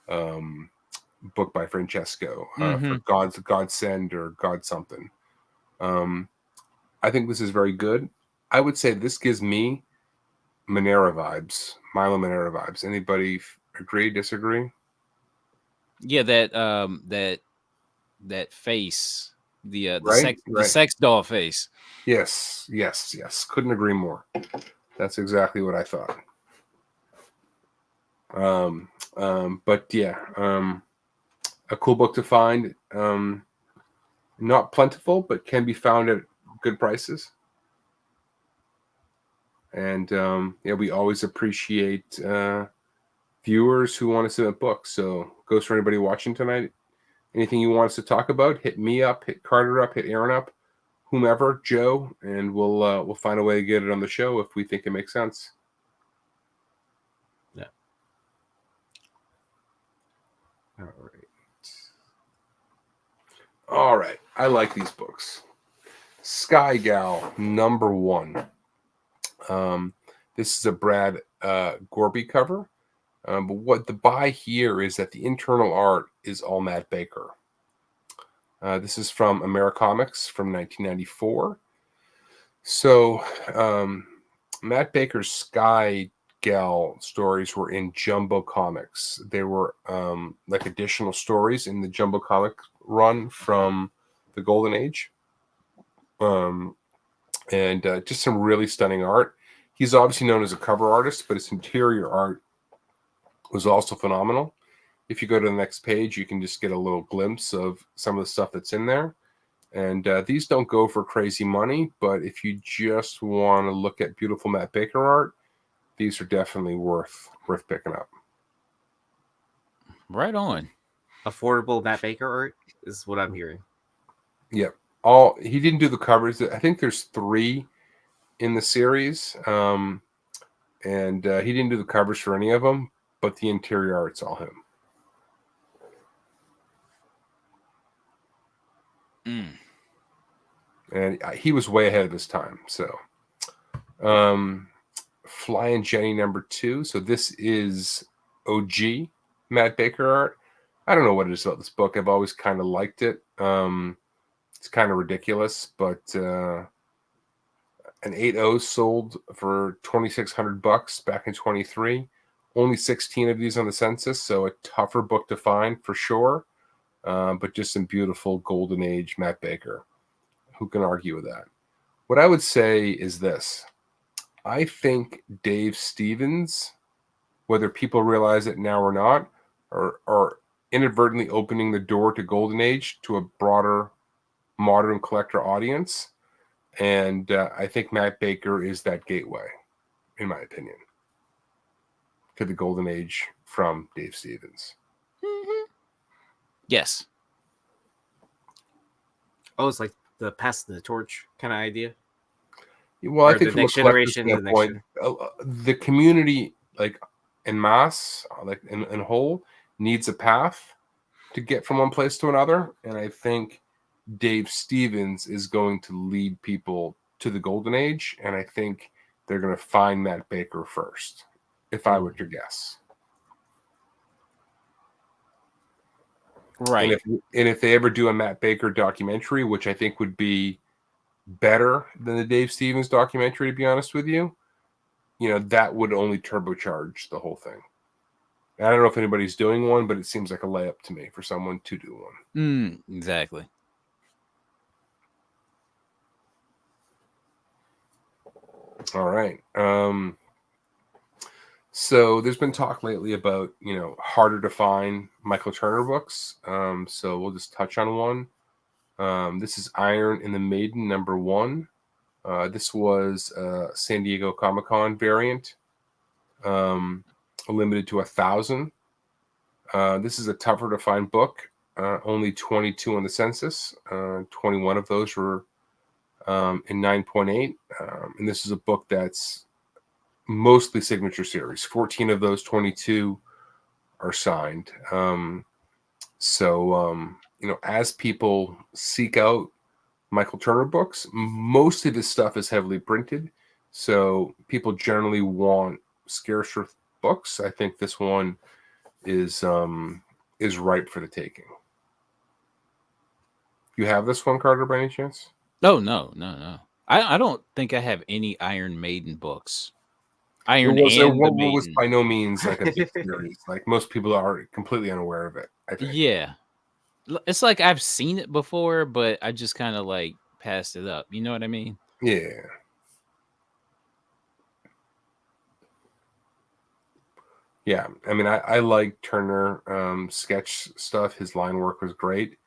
book by Franchesco for Godsend or God something. I think this is very good. I would say this gives me Milo Manera vibes. Anybody agree, disagree? Yeah, that face, the Right? sex doll face. Yes. Couldn't agree more. That's exactly what I thought. But yeah, a cool book to find. Not plentiful, but can be found at good prices. And we always appreciate viewers who want to submit books. So goes for anybody watching tonight. Anything you want us to talk about, hit me up, hit Carter up, hit Aaron up, whomever, Joe, and we'll find a way to get it on the show if we think it makes sense. Yeah. All right. I like these books. Sky Gal number 1. This is a Brad Gorby cover. But what the buy here is that the internal art is all Matt Baker. This is from Americomics from 1994. So Matt Baker's Sky Gal stories were in Jumbo Comics. They were like additional stories in the Jumbo comic run from the Golden Age. And just some really stunning art. He's obviously known as a cover artist, but his interior art was also phenomenal. If you go to the next page, you can just get a little glimpse of some of the stuff that's in there. And these don't go for crazy money, but if you just want to look at beautiful Matt Baker art, these are definitely worth picking up. Right on. Affordable Matt Baker art is what I'm hearing. Yep. He didn't do the covers. I think there's 3 in the series, and he didn't do the covers for any of them, but the interior art's all him. And he was way ahead of his time. So, Flying Jenny number 2. So this is OG Matt Baker art. I don't know what it is about this book. I've always kind of liked it. It's kind of ridiculous, but an 8.0 sold for $2,600 back in 23. Only 16 of these on the census, so a tougher book to find for sure. But just some beautiful Golden Age Matt Baker. Who can argue with that? What I would say is this. I think Dave Stevens, whether people realize it now or not, are inadvertently opening the door to Golden Age to a broader modern collector audience. And I think Matt Baker is that gateway, in my opinion, to the Golden Age from Dave Stevens. Mm-hmm. Yes. Oh, it's like the passing the torch kind of idea. Well, Or I think the from next a collector generation, the next standpoint, the community, like en masse, like in whole, needs a path to get from one place to another. And I think Dave Stevens is going to lead people to the Golden Age. And I think they're going to find Matt Baker first, if I were to guess. Right. And if they ever do a Matt Baker documentary, which I think would be better than the Dave Stevens documentary, to be honest with you, that would only turbocharge the whole thing. I don't know if anybody's doing one, but it seems like a layup to me for someone to do one. Exactly. All right. So there's been talk lately about, harder to find Michael Turner books. So we'll just touch on one. This is Iron in the Maiden number 1. This was a San Diego Comic-Con variant, limited to 1,000. This is a tougher to find book. Only 22 on the census. 21 of those were in 9.8. And this is a book that's mostly signature series. 14 of those 22 are signed. As people seek out Michael Turner books, most of his stuff is heavily printed. So people generally want scarcer books. I think this one is ripe for the taking. You have this one, Carter, by any chance? Oh, no. I don't think I have any Iron Maiden books. Iron It the was Maiden. by no means like a big series. Like most people are completely unaware of it, I think. Yeah. It's like I've seen it before, but I just kind of like passed it up. You know what I mean? Yeah. Yeah. I mean, I like Turner sketch stuff. His line work was great.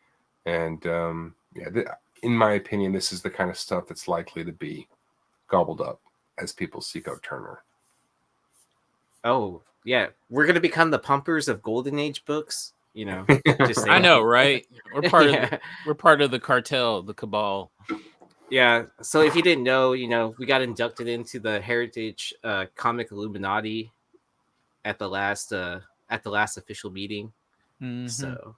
And in my opinion, this is the kind of stuff that's likely to be gobbled up as people seek out Turner. Oh, yeah. We're going to become the pumpers of Golden Age books. You know, just saying. I know, right? We're part we're part of the cartel, the cabal. Yeah. So if you didn't know, we got inducted into the Heritage Comic Illuminati at the last official meeting. Mm-hmm. So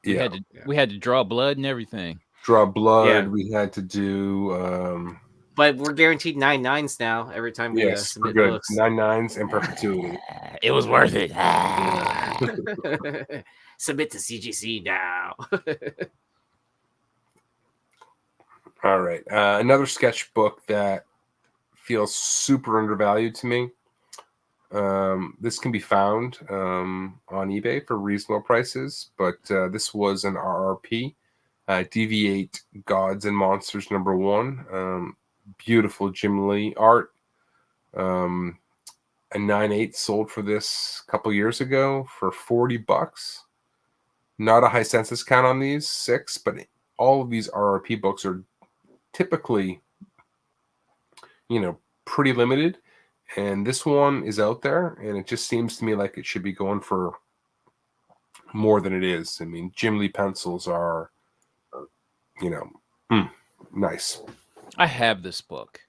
we had to draw blood and everything. Draw blood. Yeah. We had to do. But we're guaranteed 9 9s now every time we submit books. 9 9s in perpetuity. It was worth it. Submit to CGC now. All right. Another sketchbook that feels super undervalued to me. This can be found on eBay for reasonable prices, but this was an RRP. Deviate Gods and Monsters #1. Beautiful Jim Lee art. A 9.8 sold for this a couple years ago for $40. Not a high census count on these, 6, but all of these RRP books are typically, pretty limited. And this one is out there, and it just seems to me like it should be going for more than it is. I mean, Jim Lee pencils are, nice. I have this book.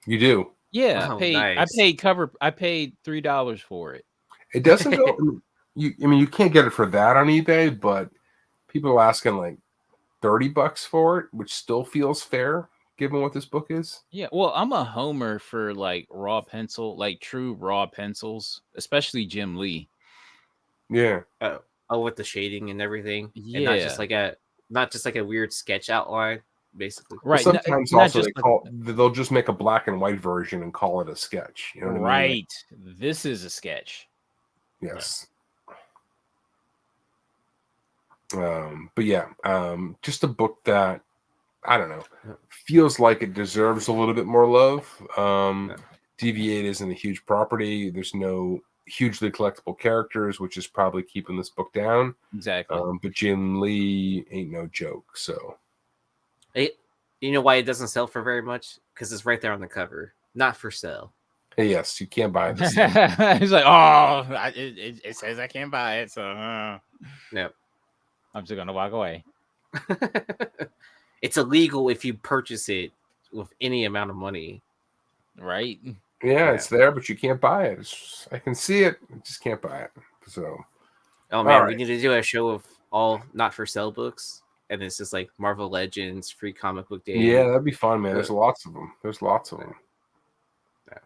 You do? Yeah, Oh, I paid $3 for it. It doesn't go. You can't get it for that on eBay, but people are asking like $30 for it, which still feels fair given what this book is. Yeah, well, I'm a homer for like raw pencil, like true raw pencils, especially Jim Lee. Yeah. With the shading and everything. Yeah. And not just like a weird sketch outline, basically. Right. Well, sometimes also they'll just make a black and white version and call it a sketch. You know what I mean? Right. This is a sketch. Yes. But yeah, just a book that I don't know, feels like it deserves a little bit more love. Deviate isn't a huge property. There's no hugely collectible characters, which is probably keeping this book down. Exactly. But Jim Lee ain't no joke. So, you know why it doesn't sell for very much? Because it's right there on the cover, not for sale. Hey, yes, you can't buy this. He's like, oh, it says I can't buy it, so Yep. I'm just gonna walk away. It's illegal if you purchase it with any amount of money. Right? Yeah, it's there, but you can't buy it. I can see it, I just can't buy it. So, oh man, we need to do a show of all not for sale books, and it's just like Marvel Legends, Free Comic Book Day. Yeah, that'd be fun, man. There's lots of them. Yeah.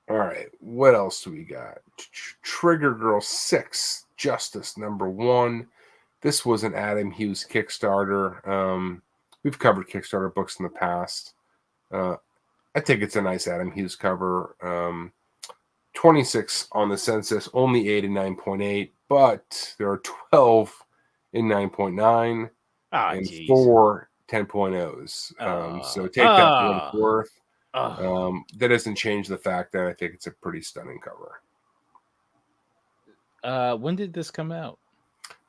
All right, what else do we got? Trigger Girl 6, Justice #1. This was an Adam Hughes Kickstarter. We've covered Kickstarter books in the past. I think it's a nice Adam Hughes cover. 26 on the census, only 8 in 9.8, but there are 12 in 9.9 and 4 10.0s. So take that for what it's worth. That doesn't change the fact that I think it's a pretty stunning cover. When did this come out?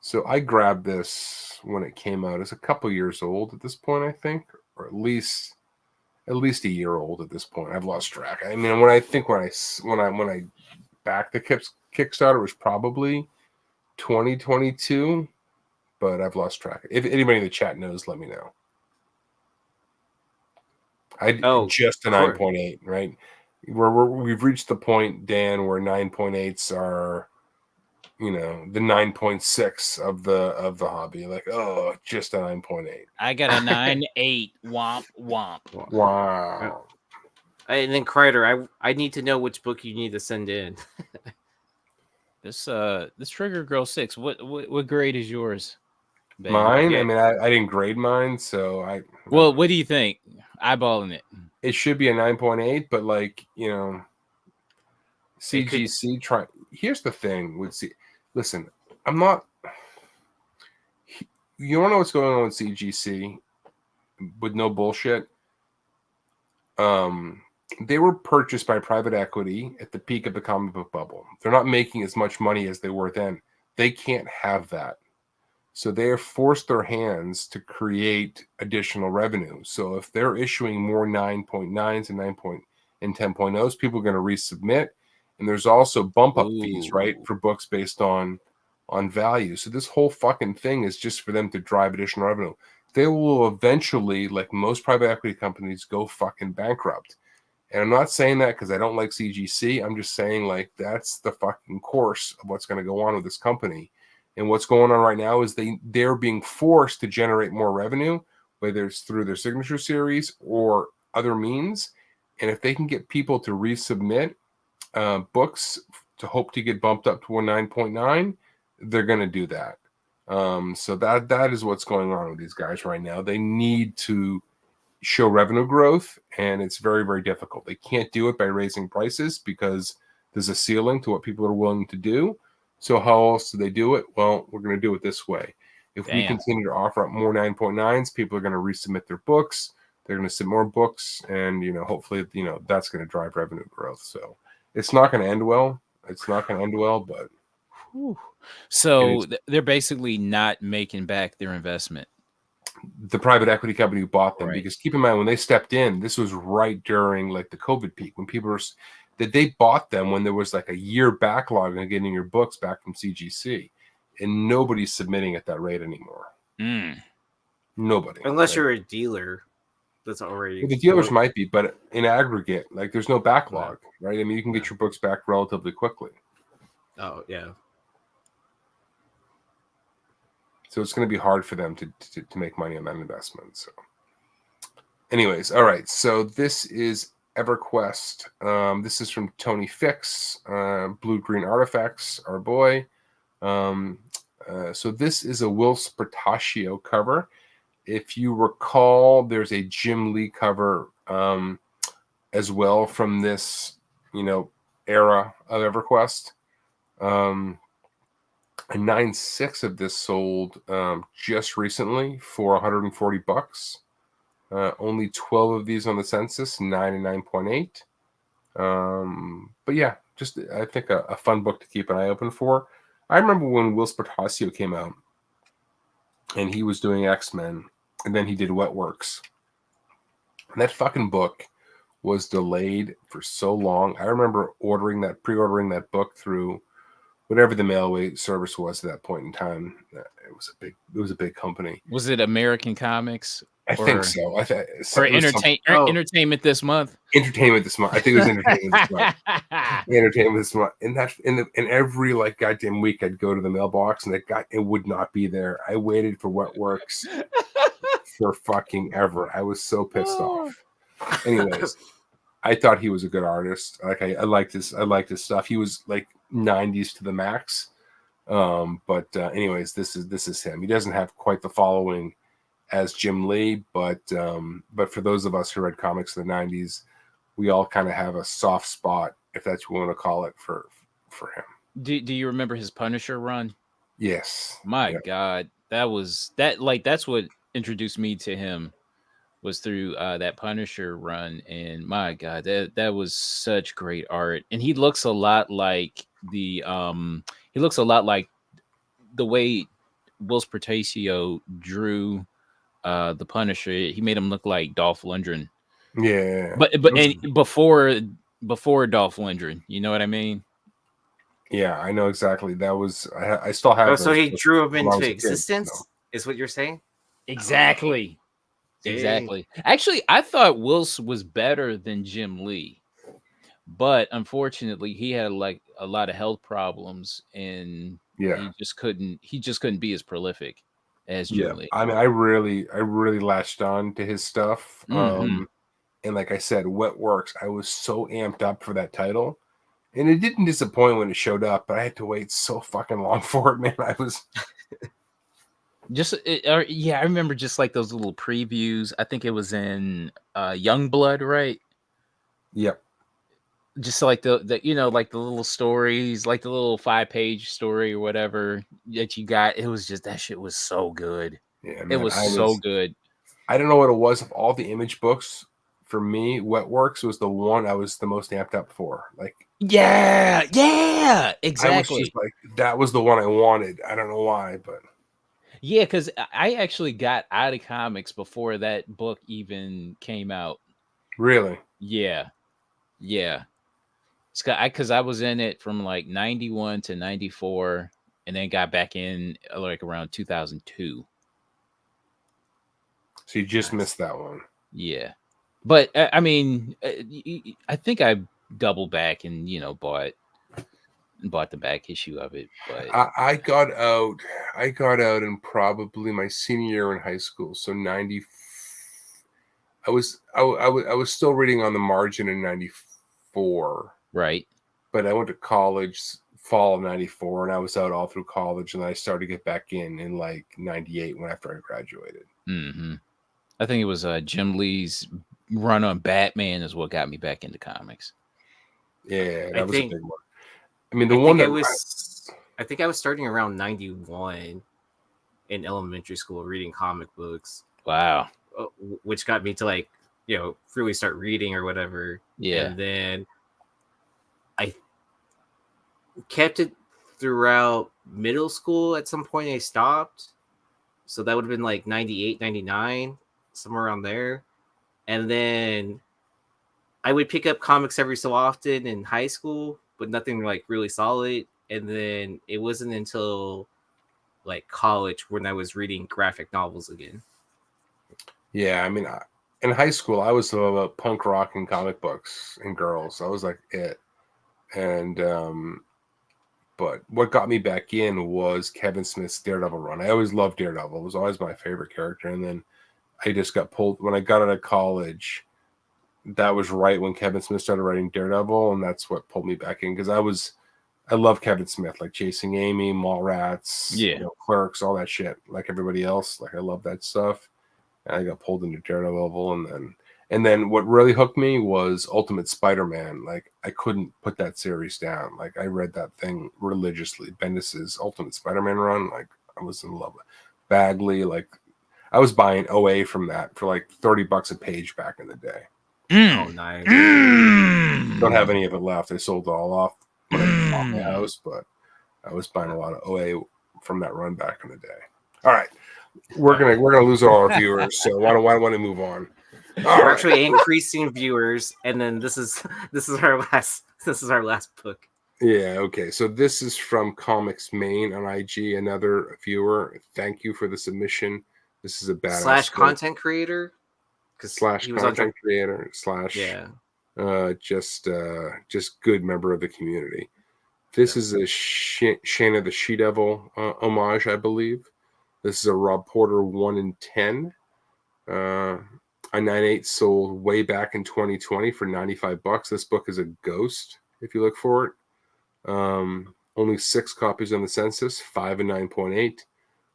So I grabbed this when it came out. It's a couple years old at this point, I think, or at least a year old at this point. I've lost track. I mean, when I backed the Kickstarter, it was probably 2022, but I've lost track. If anybody in the chat knows, let me know. Just a 9.8, right? We've reached the point, Dan, where 9.8s are, the 9.6 of the hobby. Like, oh, just a 9.8. I got a 9.8. Womp womp. Wow. And then Kreider, I need to know which book you need to send in. This Trigger Girl 6. What grade is yours? Ben? Mine? Yeah. I mean, I didn't grade mine, so Well, what do you think? Eyeballing it. It should be a 9.8, but CGC try. Here's the thing with listen, I'm not. You don't know what's going on with CGC, with no bullshit. They were purchased by private equity at the peak of the comic book bubble. They're not making as much money as they were then. They can't have that. So they have forced their hands to create additional revenue. So if they're issuing more 9.9s and 10.0s, people are going to resubmit. And there's also bump up fees, right, for books based on value. So this whole fucking thing is just for them to drive additional revenue. They will eventually, like most private equity companies, go fucking bankrupt. And I'm not saying that because I don't like CGC. I'm just saying that's the fucking course of what's going to go on with this company. And what's going on right now is they're being forced to generate more revenue, whether it's through their signature series or other means. And if they can get people to resubmit books to hope to get bumped up to a 9.9, they're going to do that. So that is what's going on with these guys right now. They need to show revenue growth, and it's very, very difficult. They can't do it by raising prices because there's a ceiling to what people are willing to do. So how else do they do it? Well, we're going to do it this way. If we continue to offer up more 9.9s, people are going to resubmit their books. They're going to submit more books, and hopefully, that's going to drive revenue growth. So it's not going to end well. But so they're basically not making back their investment. The private equity company who bought them, because keep in mind, when they stepped in, this was right during the COVID peak, when people were that they bought them when there was a year backlog on getting your books back from CGC, and nobody's submitting at that rate anymore. Nobody, unless you're a dealer that's already. Well, the dealers might be, but in aggregate, there's no backlog, right? I mean, you can get your books back relatively quickly. Oh yeah. So it's going to be hard for them to make money on that investment. So, anyways, all right. So this is EverQuest. This is from Tony Fix, Blue Green Artifacts, our boy. So this is a Will Spartaccio cover. If you recall, there's a Jim Lee cover as well from this, era of EverQuest. A 9.6 of this sold just recently for $140. Only 12 of these on the census, 9 and 9.8. But yeah, just I think a fun book to keep an eye open for. I remember when Will Spartaccio came out, and he was doing X-Men, and then he did Wetworks. And that fucking book was delayed for so long. I remember pre-ordering that book through whatever the mailway service was at that point in time. It was a big company. Was it American Comics? I think so. Entertainment this month. Entertainment this month. I think it was Entertainment this month. Entertainment this month. And that's in every goddamn week I'd go to the mailbox and it would not be there. I waited for Wetworks for fucking ever. I was so pissed off. Anyways, I thought he was a good artist. I liked his stuff. He was 90s to the max. But anyways, this is him. He doesn't have quite the following as Jim Lee, but for those of us who read comics in the 90s, we all kind of have a soft spot, if that's what you want to call it, for him. Do you remember his Punisher run? Yes. My God, that's what introduced me to him, was through that Punisher run, and my God, that was such great art. And he looks a lot like the way Will Spartaccio drew the Punisher. He made him look like Dolph Lundgren. Yeah, but before Dolph Lundgren, you know what I mean? Yeah, I know exactly. That was I still have. So he drew him into existence, is what you're saying? Exactly. Exactly. Actually, I thought Wills was better than Jim Lee, but unfortunately, he had like a lot of health problems, and Yeah. he just couldn't be as prolific as Yeah. Jim Lee. I mean, I really latched on to his stuff. Mhm. And like I said, Wet Works, I was so amped up for that title. And it didn't disappoint when it showed up, but I had to wait so fucking long for it, man. I was Yeah, I remember just like those little previews. I think it was in Youngblood, right? Yep. Just like the like the little stories, like the little 5-page story or whatever that you got. It was just that shit was so good. Yeah, It man. was so good. I don't know what it was of all the Image books. For me, Wet Works was the one I was the most amped up for. Like, Yeah, I was exactly. just like, that was the one I wanted. I don't know why, but Yeah, because I actually got out of comics before that book even came out. really, Yeah, yeah. Because I was in it from like 91 to 94, and then got back in like around 2002. so you just Nice. missed that one. Yeah, but I mean, I think I doubled back and bought the back issue of it. But I got out. I got out in probably my senior year in high school. So 90. I was still reading on the margin in 94, right, but I went to college fall of 94, and I was out all through college, and then I started to get back in like 98 when after I graduated. hmm I think it was Jim Lee's run on Batman is what got me back into comics. Yeah, that I was think a big one. I mean, the I one think that I think I was starting around 91 in elementary school reading comic books, Wow. which got me to like, really start reading or whatever. Yeah. And then I kept it throughout middle school. At some point I stopped. So that would have been like 98, 99, somewhere around there. And then I would pick up comics every so often in high school, but nothing like really solid. And then it wasn't until like college when I was reading graphic novels again. Yeah, I mean, in high school, I was about punk rock and comic books and girls. I was like it. And, but what got me back in was Kevin Smith's Daredevil run. I always loved Daredevil. It was always my favorite character. And then I just got pulled when I got out of college. That was right when Kevin Smith started writing Daredevil. And that's what pulled me back in because I love Kevin Smith, like Chasing Amy, Mallrats, Yeah. Clerks, all that shit. Like everybody else, like I love that stuff. And I got pulled into Daredevil, and then what really hooked me was Ultimate Spider-Man. Like I couldn't put that series down. Like I read that thing religiously. Bendis's Ultimate Spider-Man run, like I was in love with Bagley. Like I was buying OA from that for like $30 a page back in the day. Oh, nice. Don't have any of it left. I sold it all off when I bought my house, but I was buying a lot of OA from that run back in the day. All right. We're gonna lose all our viewers, so why don't we move on? We're actually increasing viewers, and then this is our last book. Yeah, okay. So this is from Comics Maine on IG, another viewer. Thank you for the submission. This is a badass / content creator, / content creator / just good member of the community. This is a Shana the She-Devil homage, I believe. This is a Rob Porter 1 in 10. A 9/8 sold way back in 2020 for $95. This book is a ghost if you look for it. Only 6 copies on the census, 5 and 9.8.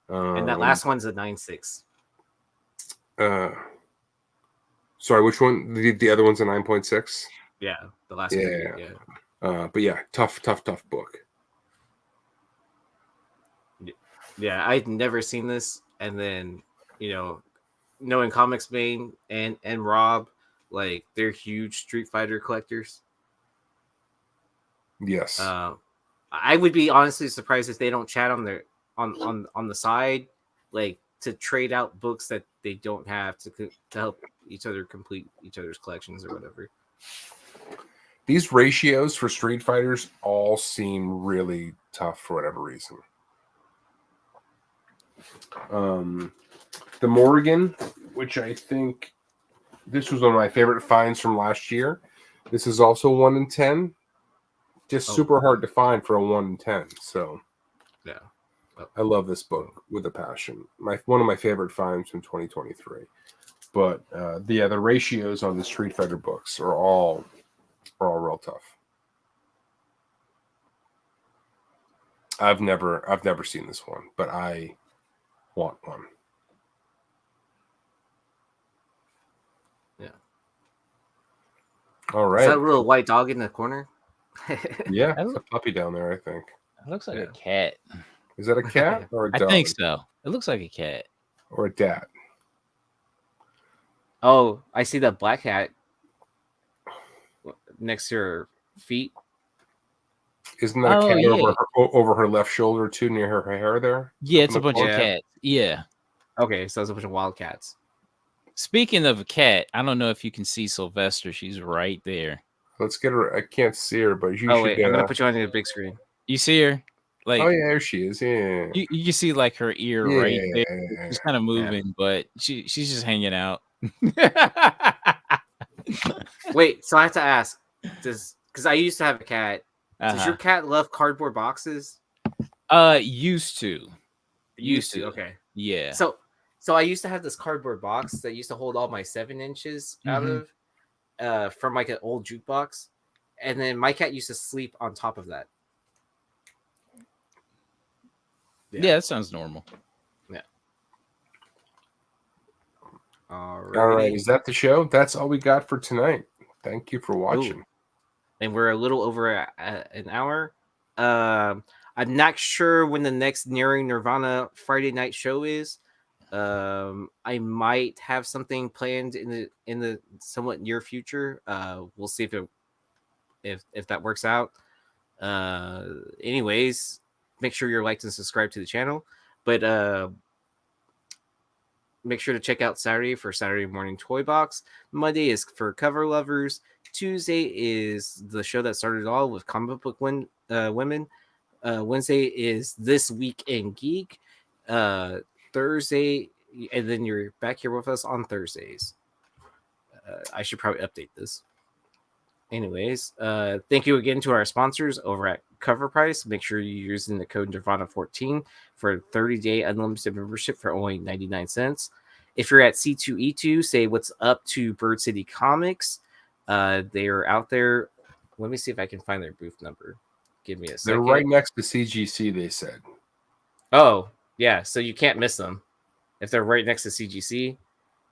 And that last one's a 9.6. Sorry, which one? The other one's a 9.6. Yeah, the last one. Yeah. But yeah, tough book. Yeah, I'd never seen this, and then knowing Comics Maine and Rob, like they're huge Street Fighter collectors. Yes. I would be honestly surprised if they don't chat on their on the side, like to trade out books that they don't have to help each other complete each other's collections or whatever. These ratios for Street Fighters all seem really tough for whatever reason. The Morrigan which I think this was one of my favorite finds from last year. This is also 1 in 10. Just super hard to find for a 1 in 10. So Yeah. I love this book with a passion. One of my favorite finds from 2023. But the ratios on the Street Fighter books are all real tough. I've never seen this one, but I want one. Yeah. All right. Is that a little white dog in the corner? Yeah, it's a puppy down there, I think. It looks like a cat. Is that a cat or a dog? I think so. It looks like a cat. Or a dad. Oh, I see that black cat next to her feet. Isn't that a cat over her left shoulder too, near her hair there? Yeah, it's a bunch of cats. Yeah. Okay, so it's a bunch of wild cats. Speaking of a cat, I don't know if you can see Sylvester. She's right there. Let's get her. I can't see her, but you should. Wait, I'm gonna put you on the big screen. You see her? Like, oh yeah, there she is. Yeah. You can see like her ear right there. She's kind of moving, but she's just hanging out. Wait, so I have to ask, because I used to have a cat. Does your cat love cardboard boxes? Used to. Okay. Yeah. So I used to have this cardboard box that used to hold all my 7 inches out of, from like an old jukebox, and then my cat used to sleep on top of that. Yeah, that sounds normal. Yeah. All right. Is that the show? That's all we got for tonight. Thank you for watching. Ooh. And we're a little over an hour. I'm not sure when the next Nearing Nirvana Friday night show is. I might have something planned in the somewhat near future. We'll see if that works out. Anyways, make sure you're liked and subscribed to the channel. But make sure to check out Saturday for Saturday Morning Toy Box. Monday is for cover lovers. Tuesday is the show that started it all with comic book women. Wednesday is This Week in Geek. Thursday, and then you're back here with us on Thursdays. I should probably update this. Anyways, thank you again to our sponsors over at Cover Price. Make sure you're using the code Nirvana14 for a 30-day unlimited membership for only 99 cents. If you're at C2E2, say what's up to Bird City Comics. They are out there. Let me see if I can find their booth number. Give me a second. They're right next to CGC, they said. Oh, yeah. So you can't miss them if they're right next to CGC.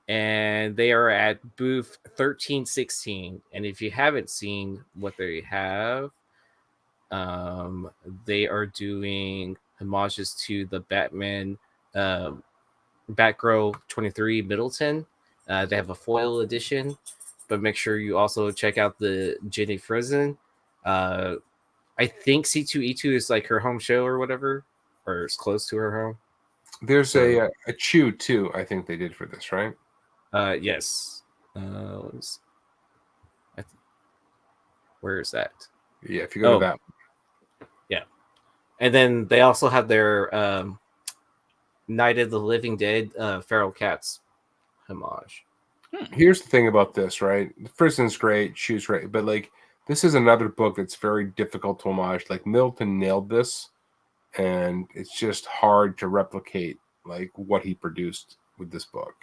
And they are at booth 1316. And if you haven't seen what they have, they are doing homages to the Batman Batgirl 23 Middleton. They have a foil edition, but make sure you also check out the Jenny Frizen. I think C2E2 is like her home show or whatever, or it's close to her home. There's a Chew too, I think they did for this, right? Yes. Where is that? Yeah, if you go to that one. Yeah. And then they also have their Night of the Living Dead Feral Cats homage. Here's the thing about this, right? Frizen's great, Chew's great, but like this is another book that's very difficult to homage. Like Milton nailed this, and it's just hard to replicate like what he produced with this book.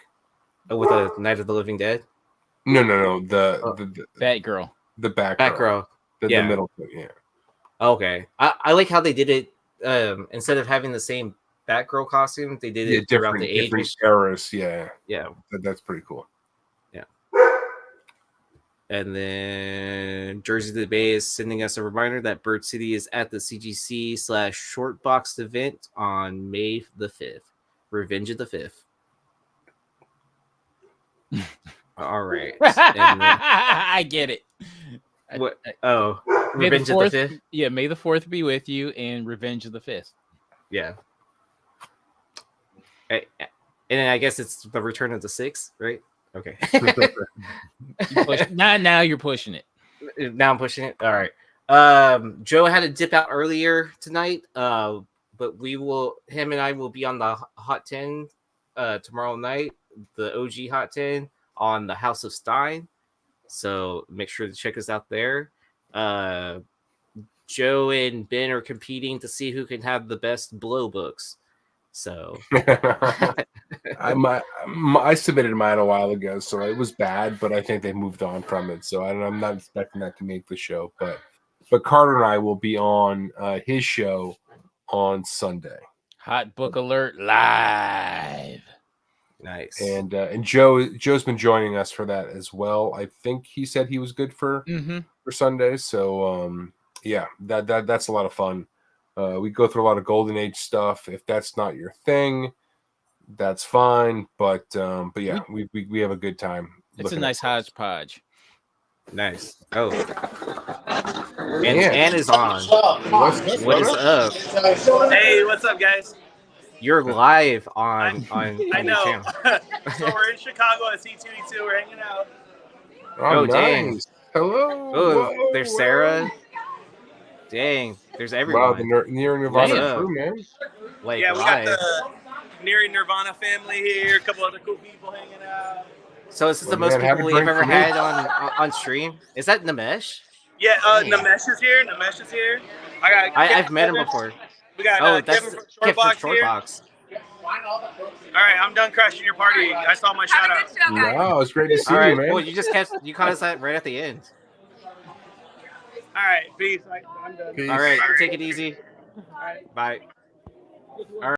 With the Night of the Living Dead? No. The Batgirl. The Batgirl. The middle thing, yeah. Okay. I like how they did it. Instead of having the same Batgirl costume, they did it throughout the ages. Different eras, yeah. Yeah. That's pretty cool. Yeah. And then Jersey to the Bay is sending us a reminder that Bird City is at the CGC/Shortboxed event on May the 5th. Revenge of the 5th. All right. I get it. What? Oh, Revenge of the 5th? Yeah, May the 4th be with you and Revenge of the 5th. Yeah. And I guess it's the Return of the 6th, right? Okay. Now you're pushing it. Now I'm pushing it. All right. Joe had to dip out earlier tonight, but him and I will be on the Hot 10 tomorrow night. the OG Hot 10 on the House of Stein. So make sure to check us out there. Joe and Ben are competing to see who can have the best blow books. So I submitted mine a while ago, so it was bad, but I think they moved on from it. So I'm not expecting that to make the show. But Carter and I will be on his show on Sunday. Hot book alert live. Nice. And Joe's been joining us for that as well. I think he said he was good for Sunday. So yeah, that's a lot of fun. We go through a lot of Golden Age stuff. If that's not your thing, that's fine. But yeah, we have a good time. It's a nice hodgepodge. Nice. Oh, and is on. What is up? Hey, what's up, guys? You're live on I know. your channel. So we're in Chicago at C2E2. We're hanging out. Oh, dang. nice. Hello. Oh, Whoa, there's whoa. Sarah. Dang, there's everyone. Wow, the Nearing Nerdvana crew, man. Like, Yeah, we live. got the Nearing Nerdvana family here. A couple other cool people hanging out. So is this the Well, most man, have a people we've drink ever for me. had on stream? Is that Namesh? Yeah, Dang. Namesh is here. Namesh is here. I've met him before. We got Oh, that's Kevin from Kevin Shortbox from here. Shortbox. All right, I'm done crashing your party. I saw my shout out. Wow, it's great to see All right, you, man. well, you caught us that right at the end. All right, peace. I'm done. Peace. All right, take it easy. All right. Bye. All right.